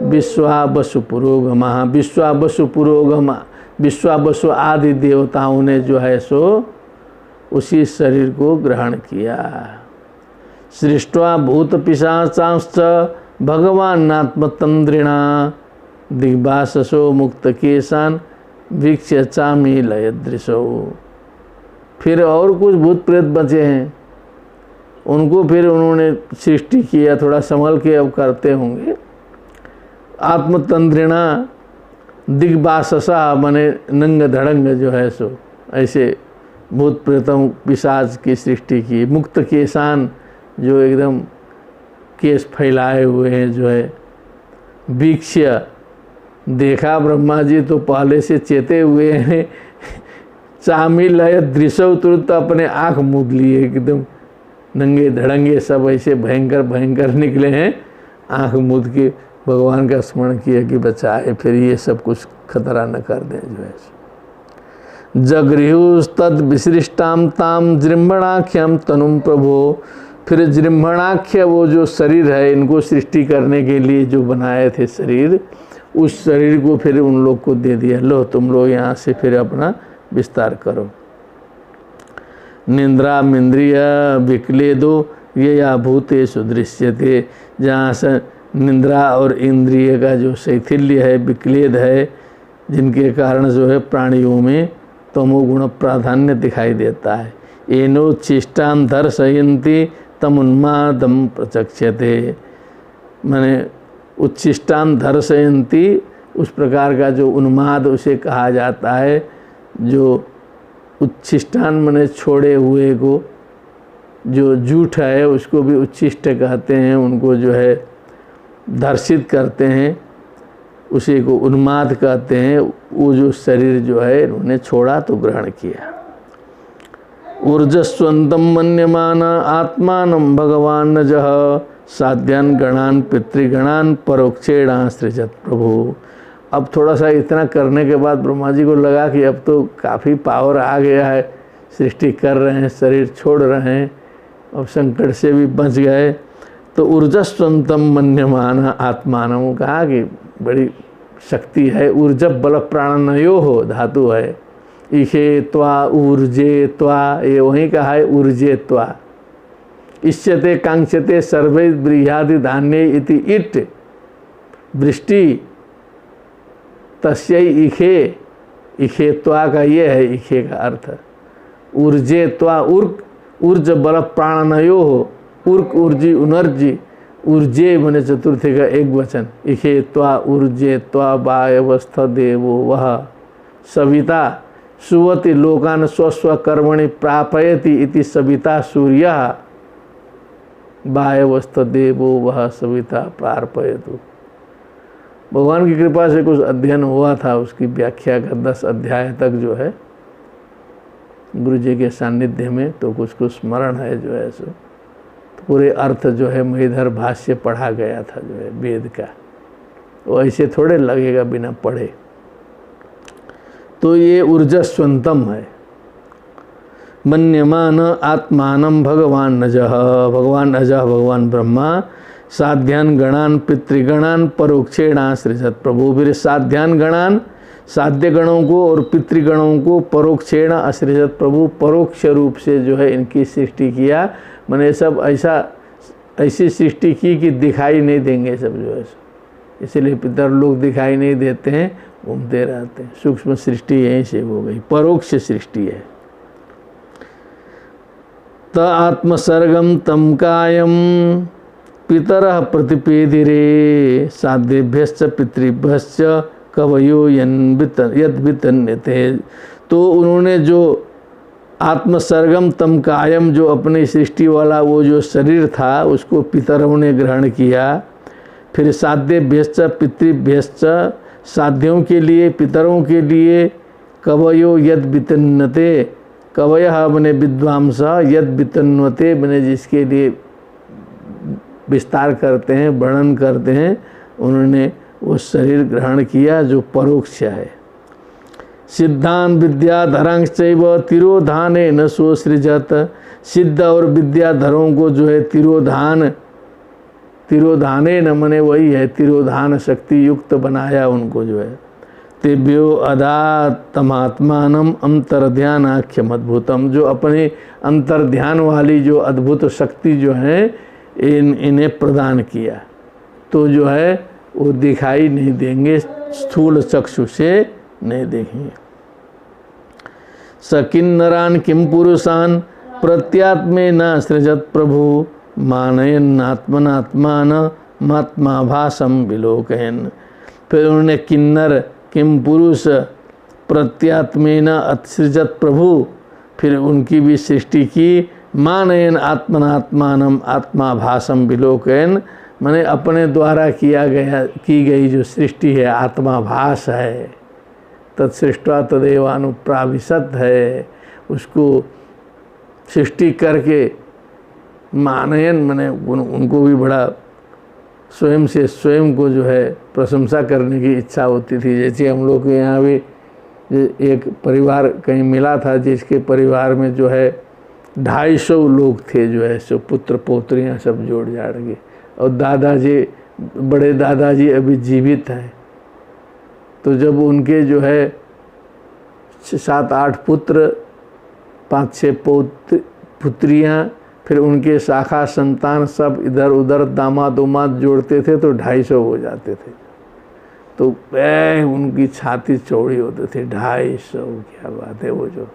विश्वावसु पुरोगमा, विश्वावसु पुरोगमा, विश्वावसु आदि देवताओं ने जो है सो उसी शरीर को ग्रहण किया। सृष्ट्वा भूत पिशाचांश्च भगवान आत्मतंद्रिणा दिग्भाससो मुक्त केशान वीक्ष्य चामी लयदृशो। फिर और कुछ भूत प्रेत बचे हैं, उनको फिर उन्होंने सृष्टि किया, थोड़ा संभल के अब करते होंगे। आत्मतंद्रिणा दिग्भाससा माने नंग धड़ंग जो है सो ऐसे भूत प्रेतों पिशाच की सृष्टि की। मुक्त केशान, जो एकदम केस फैलाए हुए हैं जो है। वीक्ष्य, देखा ब्रह्मा जी तो पहले से चेते हुए हैं। चामी लय दृश्य, तुरंत अपने आँख मूंद लिए, एकदम नंगे धड़ंगे सब ऐसे भयंकर भयंकर निकले हैं। आँख मूंद के भगवान का स्मरण किया कि बचाए, फिर ये सब कुछ खतरा न कर दें जो है। जगृहुस्तद विसृष्टाम ताम जृंभणाख्यम तनुम प्रभो, फिर जृंभणाख्य वो जो शरीर है, इनको सृष्टि करने के लिए जो बनाए थे शरीर, उस शरीर को फिर उन लोग को दे दिया, लो तुम लोग यहाँ से फिर अपना विस्तार करो। निंद्रा मिंद्रिय विक्लेदो ये या भूतेषु दृश्यते, जहाँ से निंद्रा और इंद्रिय का जो शैथिल्य है, विक्लेद है, जिनके कारण जो है प्राणियों में तमोगुण प्राधान्य दिखाई देता है। एनोच्छिष्टान दर्शयन्ति तमुन्मादम प्रचक्षते, माने उच्छिष्टान दर्शयन्ति, उस प्रकार का जो उन्माद उसे कहा जाता है। जो उच्छिष्टान माने छोड़े हुए को, जो झूठ है उसको भी उच्छिष्ट कहते हैं, उनको जो है दर्शित करते हैं, उसी को उन्माद कहते हैं। वो जो शरीर जो है इन्होंने छोड़ा तो ग्रहण किया। ऊर्जस्वंतम मन्यमान आत्मानं भगवान नजः साध्यान गणान पितृगणान परोक्षेण सृजत प्रभु। अब थोड़ा सा इतना करने के बाद ब्रह्मा जी को लगा कि अब तो काफ़ी पावर आ गया है, सृष्टि कर रहे हैं, शरीर छोड़ रहे हैं, अब संकट से भी बच गए। तो ऊर्जस्वंतम मन्यमान आत्मानं, कहा कि बड़ी शक्ति है। ऊर्ज बल प्राणनयो हो धातु है। इखे त्वा ऊर्जे त्वा, ये वहीं कहा है ऊर्जे त्वा। इष्यते कांक्षते सर्वे बृहदि धान्य इति इट वृष्टि तस्यै इखे, इखे त्वा का ये है इखे का अर्थ। ऊर्जे त्वा उर्क, ऊर्ज बल प्राणनयो हो, उर्क ऊर्जी उनर्जी, ऊर्जे मने चतुर्थी का एक वचन। इखे त्वा ऊर्जे त्वा वायवस्थ देवो वह सविता सुवति लोकान स्वस्व कर्मणि प्रापयति इति सविता सूर्यः वायवस्थ देवो वह सविता प्रार्पयतु। भगवान की कृपा से कुछ अध्ययन हुआ था, उसकी व्याख्या का 10 अध्याय तक जो है गुरु जी के सानिध्य में, तो कुछ कुछ स्मरण है जो है सो। तो पूरे अर्थ जो है मैं इधर भाष्य पढ़ा गया था जो है वेद का, वो ऐसे थोड़े लगेगा बिना पढ़े। तो ये ऊर्जस्वंतम है। मन्यमान आत्मानं भगवान अजः, भगवान अजः भगवान ब्रह्मा साध्यान गणान पितृगणान परोक्षेण सृजत प्रभु। फिर साध्यान गणान, साध्य गणों को और पितृगणों को परोक्षेण असृजत प्रभु, परोक्ष रूप से जो है इनकी सृष्टि किया। मैंने सब ऐसी सृष्टि की कि दिखाई नहीं देंगे सब जो है, इसलिए पितर लोग दिखाई नहीं देते हैं, घूमते रहते हैं। सूक्ष्म सृष्टि यहीं से हो गई, परोक्ष सृष्टि है। त आत्मसर्गम तम कायम पितरः प्रतिपेदिरे साध्यभ्यश्च पितृभ्यश्च कवयो यद्वितन्यते। तो उन्होंने जो आत्मसर्गम तम कायम, जो अपनी सृष्टि वाला वो जो शरीर था उसको पितरों ने ग्रहण किया। फिर साध्यभ्यश्च पितृभ्यश्च, साध्यों के लिए पितरों के लिए, कवयो यद वितन्नते, कवयः बने विद्वांस, यद वितन्वते बने जिसके लिए विस्तार करते हैं, वर्णन करते हैं, उन्होंने वो शरीर ग्रहण किया जो परोक्ष है। सिद्धान विद्याधरांश्चैव तिरोधाने न सोसृजत। सिद्ध और विद्याधरों को जो है तिरोधाने न मने वही है तिरोधान शक्ति युक्त बनाया उनको जो है। तेभ्यो अदात्मात्मानम अंतर्ध्यानाख्यम अद्भुतम, जो अपने अंतर्ध्यान वाली जो अद्भुत शक्ति जो है इन्हें प्रदान किया। तो जो है वो दिखाई नहीं देंगे, स्थूल चक्षु से नहीं देखेंगे। सकिन्नरान किम पुरुषान प्रत्यात्मे न सृजत प्रभु मानयन्नात्मनात्मान मात्माभासम विलोकयन। फिर उन्होंने किन्नर किम पुरुष प्रत्यात्मेन अत्सृजत प्रभु, फिर उनकी भी सृष्टि की। मानयन आत्मनात्मानम आत्माभासम विलोकयन, माने अपने द्वारा की गई जो सृष्टि है आत्माभास है। तत्सृष्टा तदेवानुप्राविशत है, उसको सृष्टि करके मानयन माने उनको भी बड़ा स्वयं से स्वयं को जो है प्रशंसा करने की इच्छा होती थी। जैसे हम लोग के यहाँ भी एक परिवार कहीं मिला था जिसके परिवार में जो है 250 लोग थे जो है, सो पुत्र पोत्रियाँ सब जोड़ जाड़ के, और दादाजी बड़े दादाजी अभी जीवित हैं। तो जब उनके जो है 7-8 पुत्र 5-6 पुत्रियाँ, फिर उनके शाखा संतान सब इधर उधर दामाद उमाद जोड़ते थे तो 250 हो जाते थे। तो उनकी छाती चौड़ी होती थी, 250, क्या बात है वो जो।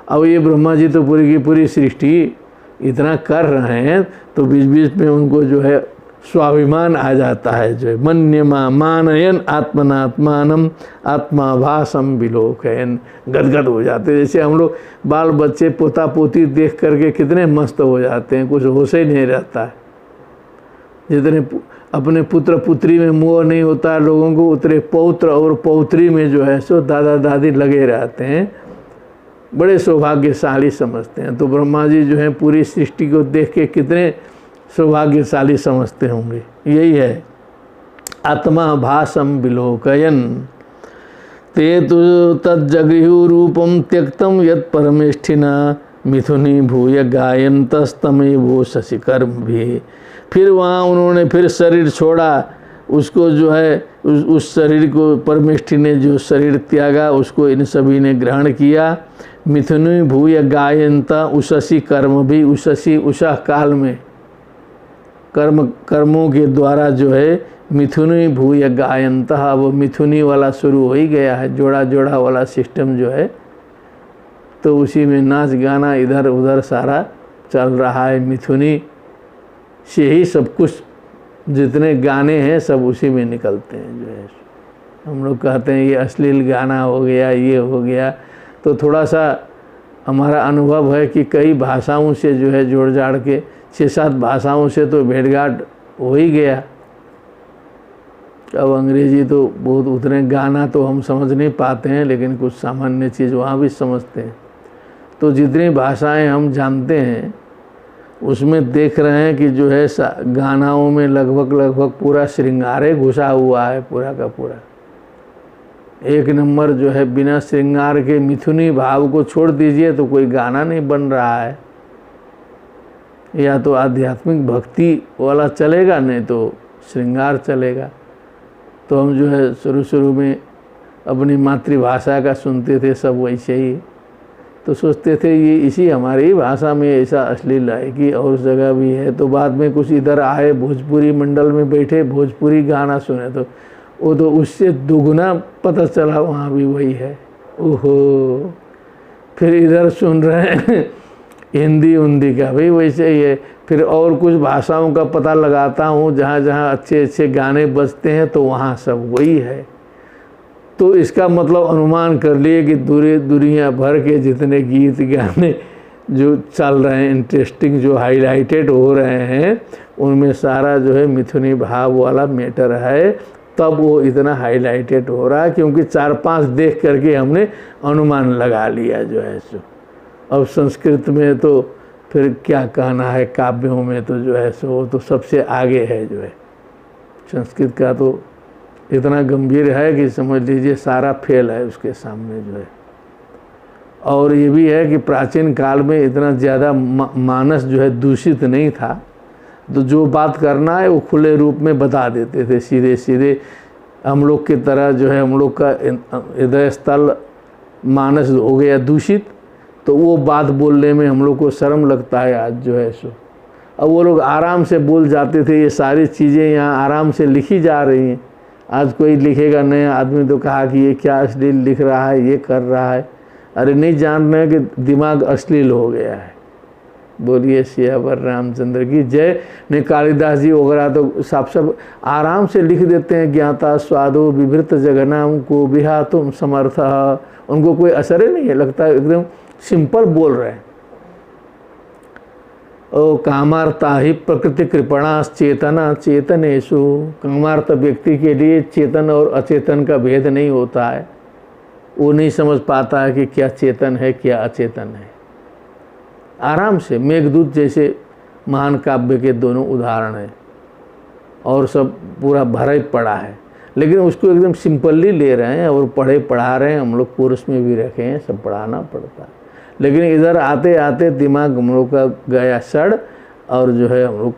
अब ये ब्रह्मा जी तो पूरी की पूरी सृष्टि इतना कर रहे हैं, तो बीच बीच में उनको जो है स्वाभिमान आ जाता है जो है। मन्यमा मानयन आत्मनात्मानम आत्माभासम विलोकयन, गदगद हो जाते। जैसे हम लोग बाल बच्चे पोता पोती देख करके कितने मस्त हो जाते हैं, कुछ होश ही नहीं रहता है। जितने अपने पुत्र पुत्री में मोह नहीं होता लोगों को, उतने पौत्र और पौत्री में जो है सो दादा दादी लगे रहते हैं, बड़े सौभाग्यशाली समझते हैं। तो ब्रह्मा जी जो है पूरी सृष्टि को देख के कितने सौभाग्यशाली समझते होंगे। यही है आत्मा भासम विलोकयन। ते तो तज्जगृहु रूपम त्यक्तम यत् परमेष्ठिना मिथुनी भूय गायन्तस्तमेवो शशिकर्म भी। फिर वहाँ उन्होंने फिर शरीर छोड़ा, उसको जो है उस शरीर को परमेष्ठि ने जो शरीर त्यागा उसको इन सभी ने ग्रहण किया। मिथुनी भूय गायंत उषसी कर्म भी, उषसी उषा काल में कर्मों के द्वारा जो है मिथुनी भूय गायंत, वो मिथुनी वाला शुरू हो ही गया है, जोड़ा जोड़ा वाला सिस्टम जो है, तो उसी में नाच गाना इधर उधर सारा चल रहा है। मिथुनी से ही सब कुछ, जितने गाने हैं सब उसी में निकलते हैं जो है। हम लोग कहते हैं ये अश्लील गाना हो गया, ये हो गया, तो थोड़ा सा हमारा अनुभव है कि कई भाषाओं से जो है जोड़ जाड़ के 6-7 भाषाओं से तो भेंटघाट हो ही गया। अब अंग्रेजी तो बहुत उतने गाना तो हम समझ नहीं पाते हैं, लेकिन कुछ सामान्य चीज़ वहाँ भी समझते हैं। तो जितनी भाषाएं हम जानते हैं उसमें देख रहे हैं कि जो है गानाओं में लगभग पूरा श्रृंगार घुसा हुआ है, पूरा का पूरा। एक नंबर जो है बिना श्रृंगार के मिथुनी भाव को छोड़ दीजिए तो कोई गाना नहीं बन रहा है। या तो आध्यात्मिक भक्ति वाला चलेगा, नहीं तो श्रृंगार चलेगा। तो हम जो है शुरू में अपनी मातृभाषा का सुनते थे सब वैसे ही, तो सोचते थे ये इसी हमारी ही भाषा में ऐसा अश्लील है कि और जगह भी है। तो बाद में कुछ इधर आए, भोजपुरी मंडल में बैठे, भोजपुरी गाना सुने तो वो तो उससे दुगुना पता चला वहाँ भी वही है। ओहो, फिर इधर सुन रहे हैं हिंदी का भी वैसे ही है। फिर और कुछ भाषाओं का पता लगाता हूँ, जहाँ जहाँ अच्छे अच्छे गाने बजते हैं तो वहाँ सब वही है। तो इसका मतलब अनुमान कर लिए कि दुनिया भर के जितने गीत गाने जो चल रहे हैं, इंटरेस्टिंग जो हाईलाइटेड हो रहे हैं, उनमें सारा जो है मिथुनी भाव वाला मैटर है। तब वो इतना हाईलाइटेड हो रहा है क्योंकि 4-5 देख करके हमने अनुमान लगा लिया जो है सो। अब संस्कृत में तो फिर क्या कहना है, काव्यों में तो जो है सो तो सबसे आगे है जो है। संस्कृत का तो इतना गंभीर है कि समझ लीजिए सारा फेल है उसके सामने जो है। और ये भी है कि प्राचीन काल में इतना ज़्यादा मानस जो है दूषित नहीं था, तो जो बात करना है वो खुले रूप में बता देते थे सीधे सीधे। हम लोग की तरह जो है हम लोग का हृदय स्थल मानस हो गया दूषित, तो वो बात बोलने में हम लोग को शर्म लगता है आज जो है सो। अब वो लोग आराम से बोल जाते थे, ये सारी चीज़ें यहाँ आराम से लिखी जा रही हैं। आज कोई लिखेगा नया आदमी तो कहा कि ये क्या अश्लील लिख रहा है, ये कर रहा है। अरे नहीं जान रहे कि दिमाग अश्लील हो गया है। बोलिए सियावर रामचंद्र की जय। नहीं कालिदास जी वगैरह तो सब आराम से लिख देते हैं, ज्ञाता स्वादो विभृत जगनाम को बिहा तुम समर्थ। उनको कोई असर ही नहीं है, लगता है एकदम सिंपल बोल रहे हैं। ओ कामार्ता ही प्रकृति कृपणा चेतना चेतनेशु। कामार्थ व्यक्ति के लिए चेतन और अचेतन का भेद नहीं होता है। वो नहीं समझ पाता है कि क्या चेतन है क्या अचेतन है। आराम से मेघदूत जैसे महान काव्य के दोनों उदाहरण हैं और सब पूरा भरा ही पड़ा है, लेकिन उसको एकदम सिंपली ले रहे हैं और पढ़ा रहे हैं। हम लोग कोर्स में भी रखे हैं, सब पढ़ाना पड़ता है। लेकिन इधर आते आते दिमाग हम लोग का गया सड़, और जो है हम लोग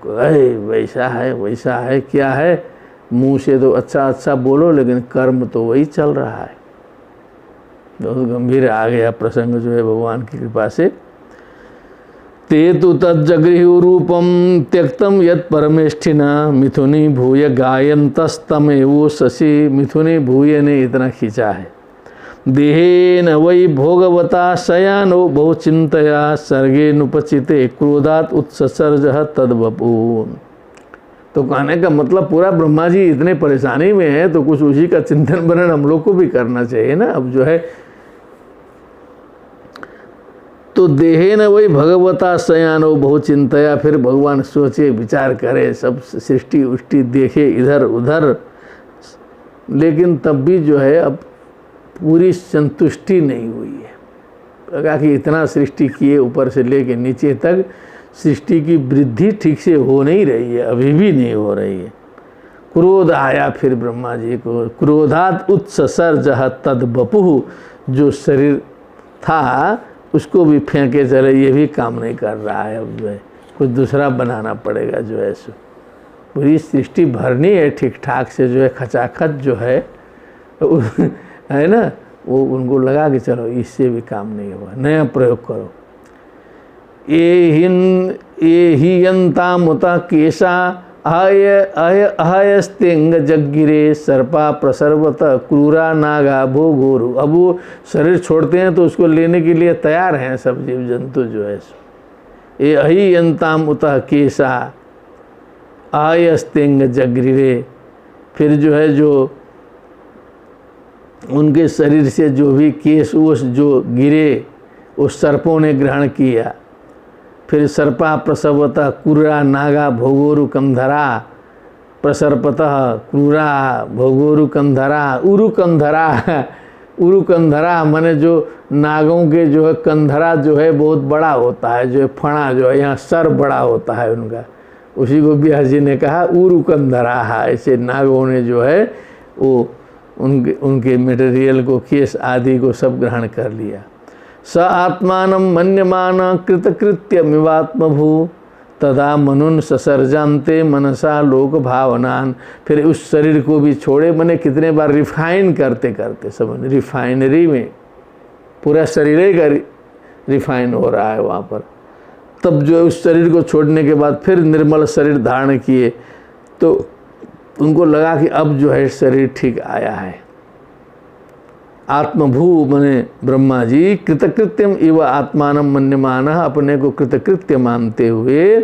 वैसा है क्या है। मुंह से तो अच्छा बोलो, लेकिन कर्म तो वही चल रहा है। बहुत गंभीर आ गया प्रसंग जो है भगवान की कृपा से। ते तु तज्जगृहु रूपम त्यक्तम यत् परमेष्ठिना मिथुनी भूय गायन्तस्तमेवो शशि। मिथुनी भूय ने इतना खींचा है। देहेन वै भोगवता शयानो बहुचिंतया सर्गे नुपचिते क्रोधात उत्सर्ज तद्वपू। तो कहने का मतलब पूरा ब्रह्मा जी इतने परेशानी में है तो कुछ उसी का चिंतन मनन हम लोग को भी करना चाहिए ना। अब जो है तो देहेन वही भगवता शयानो बहुचिंतया, फिर भगवान सोचे विचार करे, सब सृष्टि उष्टि देखे इधर उधर, लेकिन तब भी जो है अब पूरी संतुष्टि नहीं हुई है। लगा कि इतना सृष्टि किए ऊपर से लेके नीचे तक, सृष्टि की वृद्धि ठीक से हो नहीं रही है, अभी भी नहीं हो रही है। क्रोध आया फिर ब्रह्मा जी को। क्रोधात उत्सर्ज तद्वपुः, जो शरीर था उसको भी फेंके चले, ये भी काम नहीं कर रहा है। अब जो है कुछ दूसरा बनाना पड़ेगा जो है सो। पूरी सृष्टि भरनी है ठीक ठाक से, जो है खचाखच जो है ना, वो उनको लगा कि चलो इससे भी काम नहीं होगा, नया प्रयोग करो। ये ही यंता मुता केशा अहयस्तेंग जग्गिरे सर्पा प्रसर्वत क्रूरा नागा भोगोरु। अब वो शरीर छोड़ते हैं तो उसको लेने के लिए तैयार हैं सब जीव जंतु जो है। ये अहियंताम उतः केशा अहयस्तेंग जग्गिरे, फिर जो है जो उनके शरीर से जो भी केश उस जो गिरे उस सर्पों ने ग्रहण किया। फिर सर्पा प्रसवतः क्रूरा नागा भोगोरु कंधरा प्रसर्पतः क्रूरा भोगोरु कंधरा उरु कंधरा। उरु कंधरा माने जो नागों के जो है कंधरा जो है बहुत बड़ा होता है, जो है फणा जो है यहाँ सर बड़ा होता है उनका, उसी को व्यास जी ने कहा उरु कंधरा। ऐसे नागों ने जो है वो उनके मटेरियल को, केस आदि को सब ग्रहण कर लिया। स आत्मानं मन्यमान कृतकृत्यमिवात्मभू तदा मनुन ससर्जान्ते मनसा लोक भावनान। फिर उस शरीर को भी छोड़े, मैंने कितने बार रिफाइन करते करते, समझ, रिफाइनरी में पूरा शरीर ही का रिफाइन हो रहा है वहाँ पर। तब जो उस शरीर को छोड़ने के बाद फिर निर्मल शरीर धारण किए तो उनको लगा कि अब जो है शरीर ठीक आया है। आत्मभू मने ब्रह्मा जी कृतकृत्यम इव आत्मानं मन्यमान, अपने को कृतकृत्य मानते हुए,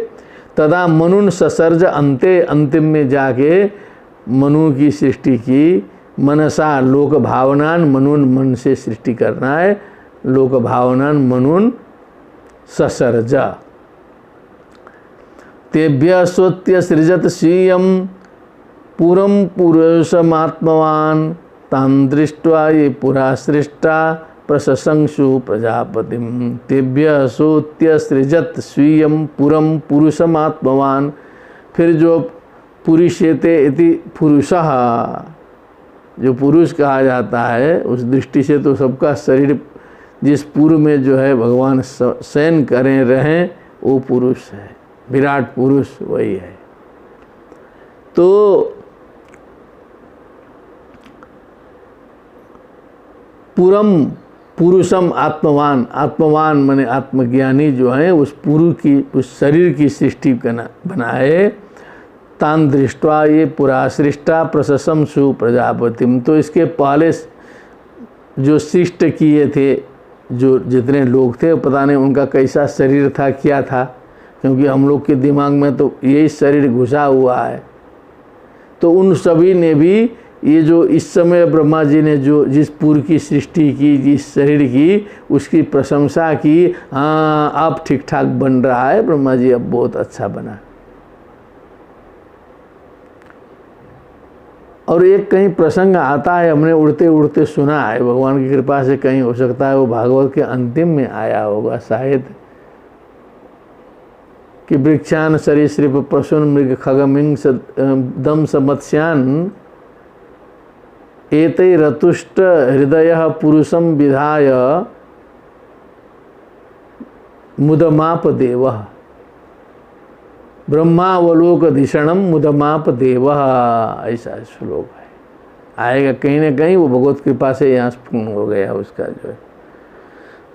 तदा मनुन ससर्ज अंते, अंतिम में जाके मनु की सृष्टि की, मनसा लोक भावनान, मनुन मन से सृष्टि करना है, लोक भावनान मनुन ससर्ज। तेभ्य स्वत्य सृजत स्वीयं पूरं पुरुषमात्मवान तां दृष्ट्वा ये पुरा सृष्टा प्रशंसु प्रजापतिम। तेभ्य सोत्य सृजत स्वीयं पुरं पुरुषमात्मवान। फिर जो पुरुषेते इति पुरुषः, जो पुरुष कहा जाता है, उस दृष्टि से तो सबका शरीर जिस पूर्व में जो है भगवान शयन करें रहें वो पुरुष है, विराट पुरुष वही है। तो पूरम पुरुषम आत्मवान, आत्मवान माने आत्मज्ञानी जो है उस पुरुष की, उस शरीर की सृष्टि बनाए। तान दृष्टवा ये पुरा सृष्टा प्रशंसु प्रजापतिम। तो इसके पहले जो सृष्ट किए थे, जो जितने लोग थे, पता नहीं उनका कैसा शरीर था, क्या था, क्योंकि हम लोग के दिमाग में तो यही शरीर घुसा हुआ है। तो उन सभी ने भी ये जो इस समय ब्रह्मा जी ने जो जिस पूर्व की सृष्टि की, जिस शरीर की, उसकी प्रशंसा की। हाँ अब ठीक ठाक बन रहा है ब्रह्मा जी, अब बहुत अच्छा बना। और एक कहीं प्रसंग आता है, हमने उड़ते उड़ते सुना है, भगवान की कृपा से कहीं हो सकता है वो भागवत के अंतिम में आया होगा शायद, कि वृक्षान सरीसृप पशुन मृग खगमिंग दंस मत्स्यान एतै रतुष्ट हृदय पुरुषम विधाय मुदमाप देव। ब्रह्मावलोकधिषणम मुदमाप देव, ऐसा श्लोक है, आएगा कहीं ना कहीं, वो भगवत कृपा से यहाँ पूर्ण हो गया उसका जो है।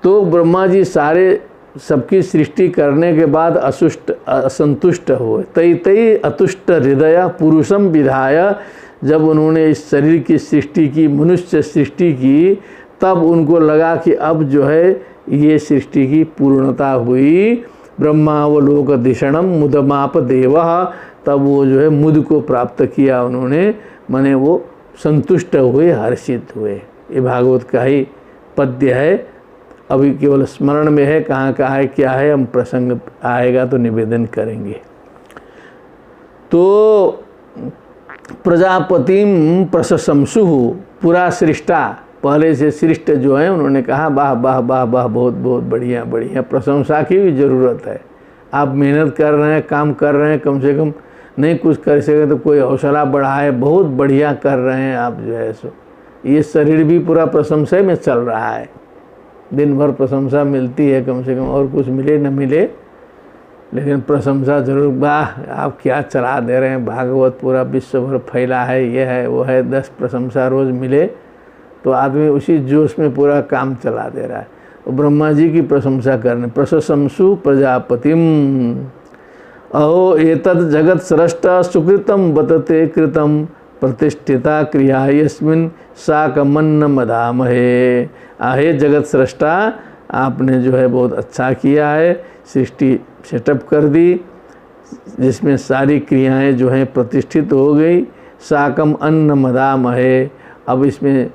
तो ब्रह्मा जी सारे सबकी सृष्टि करने के बाद असंतुष्ट हुए। तई तई अतुष्ट हृदय पुरुषम विधाय, जब उन्होंने इस शरीर की सृष्टि की, मनुष्य सृष्टि की, तब उनको लगा कि अब जो है ये सृष्टि की पूर्णता हुई। ब्रह्मावलोकधिषणम मुदमाप देव, तब वो जो है मुद को प्राप्त किया उन्होंने, माने वो संतुष्ट हुए, हर्षित हुए। ये भागवत का ही पद्य है, अभी केवल स्मरण में है, कहाँ कहाँ है क्या है, हम प्रसंग आएगा तो निवेदन करेंगे। तो प्रजापतिम प्रशंसु पुरा सृष्टा, पहले से सृष्ट जो है उन्होंने कहा वाह वाह वाह वाह, बहुत बहुत बढ़िया बढ़िया। प्रशंसा की भी ज़रूरत है। आप मेहनत कर रहे हैं, काम कर रहे हैं, कम से कम नहीं कुछ कर सके तो कोई हौसला बढ़ाए, बहुत बढ़िया कर रहे हैं आप जो है सो। ये शरीर भी पूरा प्रशंसा में चल रहा है, दिन भर प्रशंसा मिलती है, कम से कम और कुछ मिले न मिले, लेकिन प्रशंसा जरूर। वाह आप क्या चला दे रहे हैं, भागवत पूरा विश्व भर फैला है, ये है वो है, 10 प्रशंसा रोज़ मिले तो आदमी उसी जोश में पूरा काम चला दे रहा है। और ब्रह्मा जी की प्रशंसा करने, प्रशंसु प्रजापतिम। अहो एतद् जगत सृष्टा सुकृतम बतते कृतम प्रतिष्ठिता क्रिया यस्मिन् साकमन्न मदामहे। आहे जगत सृष्टा, आपने जो है बहुत अच्छा किया है, सृष्टि सेटअप कर दी, जिसमें सारी क्रियाएं जो हैं प्रतिष्ठित हो गई। साकम अन्न मदामहे, अब इसमें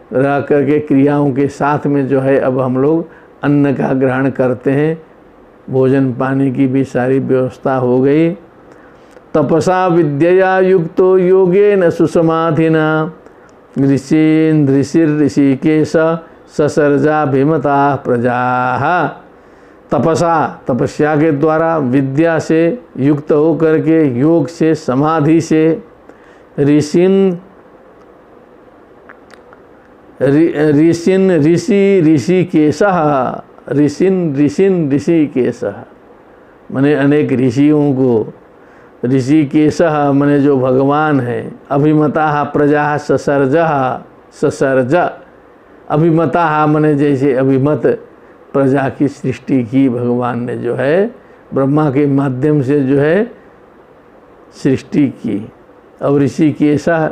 रह करके क्रियाओं के साथ में जो है अब हम लोग अन्न का ग्रहण करते हैं, भोजन पानी की भी सारी व्यवस्था हो गई। तपसा विद्यया युक्तो योगेन सुसमाधिना ऋषीन् ऋषिर्षिकेश ससर्जाभिमता प्रजाः। तपसा, तपस्या के द्वारा, विद्या से युक्त होकर के, योग से, समाधि से, ऋषिन् ऋषिकेशः, ऋषिकेशः माने अनेक ऋषियों को, ऋषिकेशः माने जो भगवान है, अभिमता प्रजा ससर्ज, अभिमता माने जैसे अभिमत प्रजा की सृष्टि की भगवान ने जो है ब्रह्मा के माध्यम से जो है सृष्टि की। अब ऋषिकेशः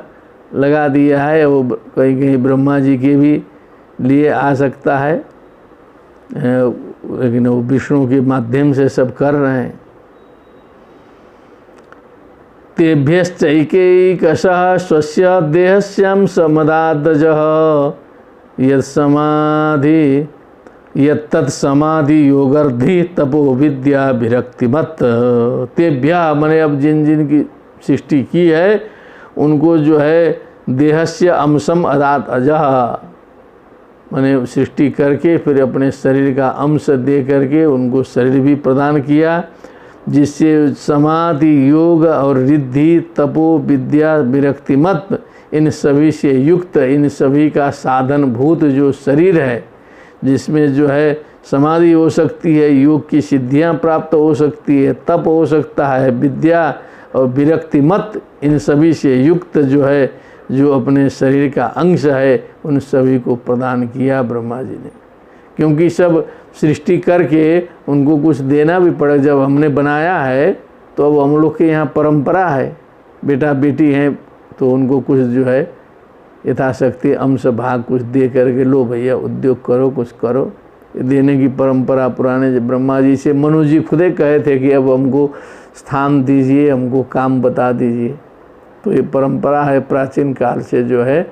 लगा दिया है, वो कहीं कहीं ब्रह्मा जी के भी लिए आ सकता है, लेकिन वो विष्णु के माध्यम से सब कर रहे हैं। तेभ्यश्चैकैकशः स्वस्य देहस्यं समदादजः यत्समाधि यत्तत्समाधि योगर्धि तपो विद्या विरक्तिमत। तेभ्यः माने अब जिन जिन की सृष्टि की है उनको जो है देहस्य अंशम अदात अजह माने सृष्टि करके फिर अपने शरीर का अंश दे करके उनको शरीर भी प्रदान किया, जिससे समाधि, योग और रिद्धि, तपो, विद्या, विरक्तिमत इन सभी से युक्त, इन सभी का साधन भूत जो शरीर है, जिसमें जो है समाधि हो सकती है, योग की सिद्धियां प्राप्त हो सकती है, तप हो सकता है, विद्या और विरक्तिमत इन सभी से युक्त जो है, जो अपने शरीर का अंश है, उन सभी को प्रदान किया ब्रह्मा जी ने। क्योंकि सब सृष्टि करके उनको कुछ देना भी पड़े। जब हमने बनाया है तो अब हम लोग के यहाँ परंपरा है, बेटा बेटी हैं तो उनको कुछ जो है यथाशक्ति अंश भाग कुछ दे करके, लो भैया उद्योग करो, कुछ करो, देने की परंपरा पुराने ब्रह्मा जी से मनु जी खुदे कहे थे कि अब हमको स्थान दीजिए, हमको काम बता दीजिए। तो ये परंपरा है प्राचीन काल से जो है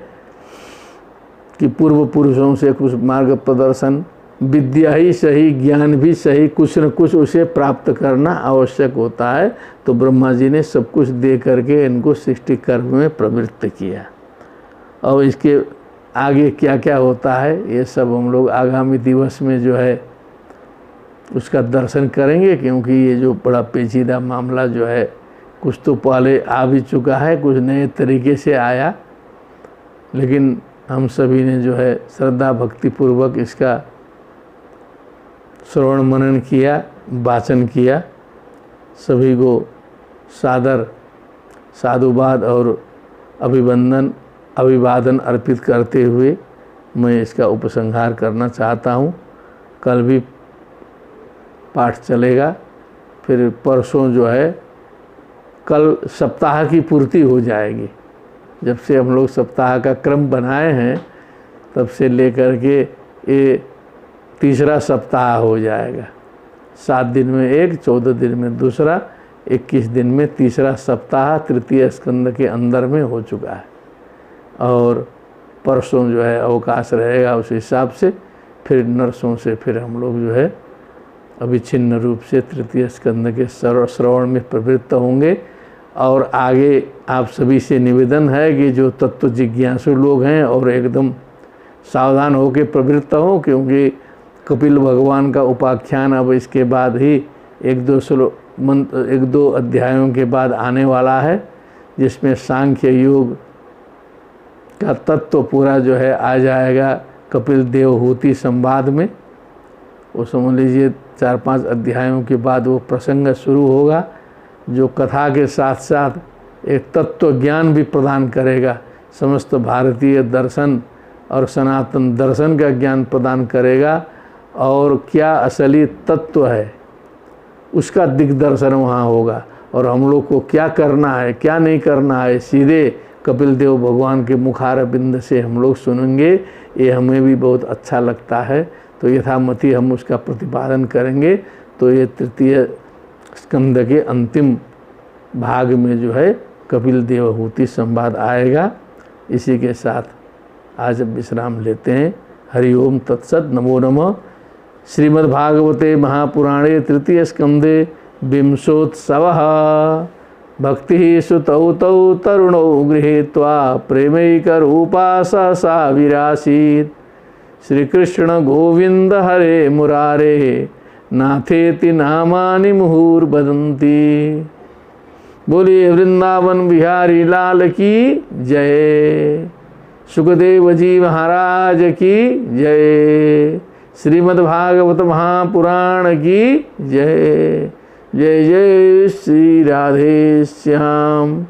कि पूर्व पुरुषों से कुछ मार्ग प्रदर्शन, विद्या ही सही, ज्ञान भी सही, कुछ न कुछ उसे प्राप्त करना आवश्यक होता है। तो ब्रह्मा जी ने सब कुछ दे करके इनको सृष्टि कर्म में प्रवृत्त किया। और इसके आगे क्या क्या होता है ये सब हम लोग आगामी दिवस में जो है उसका दर्शन करेंगे, क्योंकि ये जो बड़ा पेचीदा मामला जो है कुछ तो पहले आ भी चुका है, कुछ नए तरीके से आया, लेकिन हम सभी ने जो है श्रद्धा भक्ति पूर्वक इसका श्रवण मनन किया, वाचन किया। सभी को सादर साधुवाद और अभिवादन अर्पित करते हुए मैं इसका उपसंहार करना चाहता हूँ। कल भी पाठ चलेगा, फिर परसों जो है कल सप्ताह की पूर्ति हो जाएगी। जब से हम लोग सप्ताह का क्रम बनाए हैं तब से लेकर के ये तीसरा सप्ताह हो जाएगा। 7 दिन में एक, 14 दिन में दूसरा, 21 दिन में तीसरा सप्ताह तृतीय स्कंद के अंदर में हो चुका है। और परसों जो है अवकाश रहेगा, उस हिसाब से फिर नरसों से फिर हम लोग जो है अविच्छिन्न रूप से तृतीय स्कंद के श्रवण में प्रवृत्त होंगे। और आगे आप सभी से निवेदन है कि जो तत्व जिज्ञासु लोग हैं और एकदम सावधान होकर प्रवृत्त हों, क्योंकि कपिल भगवान का उपाख्यान अब इसके बाद ही एक दो अध्यायों के बाद आने वाला है, जिसमें सांख्य योग का तत्व पूरा जो है आ जाएगा कपिल देवहूति संवाद में। वो समझ लीजिए 4-5 अध्यायों के बाद वो प्रसंग शुरू होगा, जो कथा के साथ साथ एक तत्व ज्ञान भी प्रदान करेगा, समस्त भारतीय दर्शन और सनातन दर्शन का ज्ञान प्रदान करेगा। और क्या असली तत्व है उसका दिग्दर्शन वहाँ होगा, और हम लोग को क्या करना है क्या नहीं करना है सीधे कपिल देव भगवान के मुखारबिंद से हम लोग सुनेंगे। ये हमें भी बहुत अच्छा लगता है, तो यथामति हम उसका प्रतिपादन करेंगे। तो ये तृतीय स्कंद के अंतिम भाग में जो है कपिल देवहूति संवाद आएगा। इसी के साथ आज विश्राम लेते हैं। हरि ओम तत्सत। नमो नमः। श्रीमद्भागवते महापुराणे तृतीय स्कंदे विंशोत्सवः। भक्ति सुतौ तौ तरुणौ गृहीत्वा प्रेमैकरूपा सहसा विरासीत्। श्रीकृष्ण गोविंद हरे मुरारे नाथेति नामानि मुहुर्वदन्ति। बोलिए वृंदावन बिहारी लाल की जय। सुखदेव जी महाराज की जय। श्रीमद्भागवत महापुराण की जय। जय जय श्री राधे श्याम।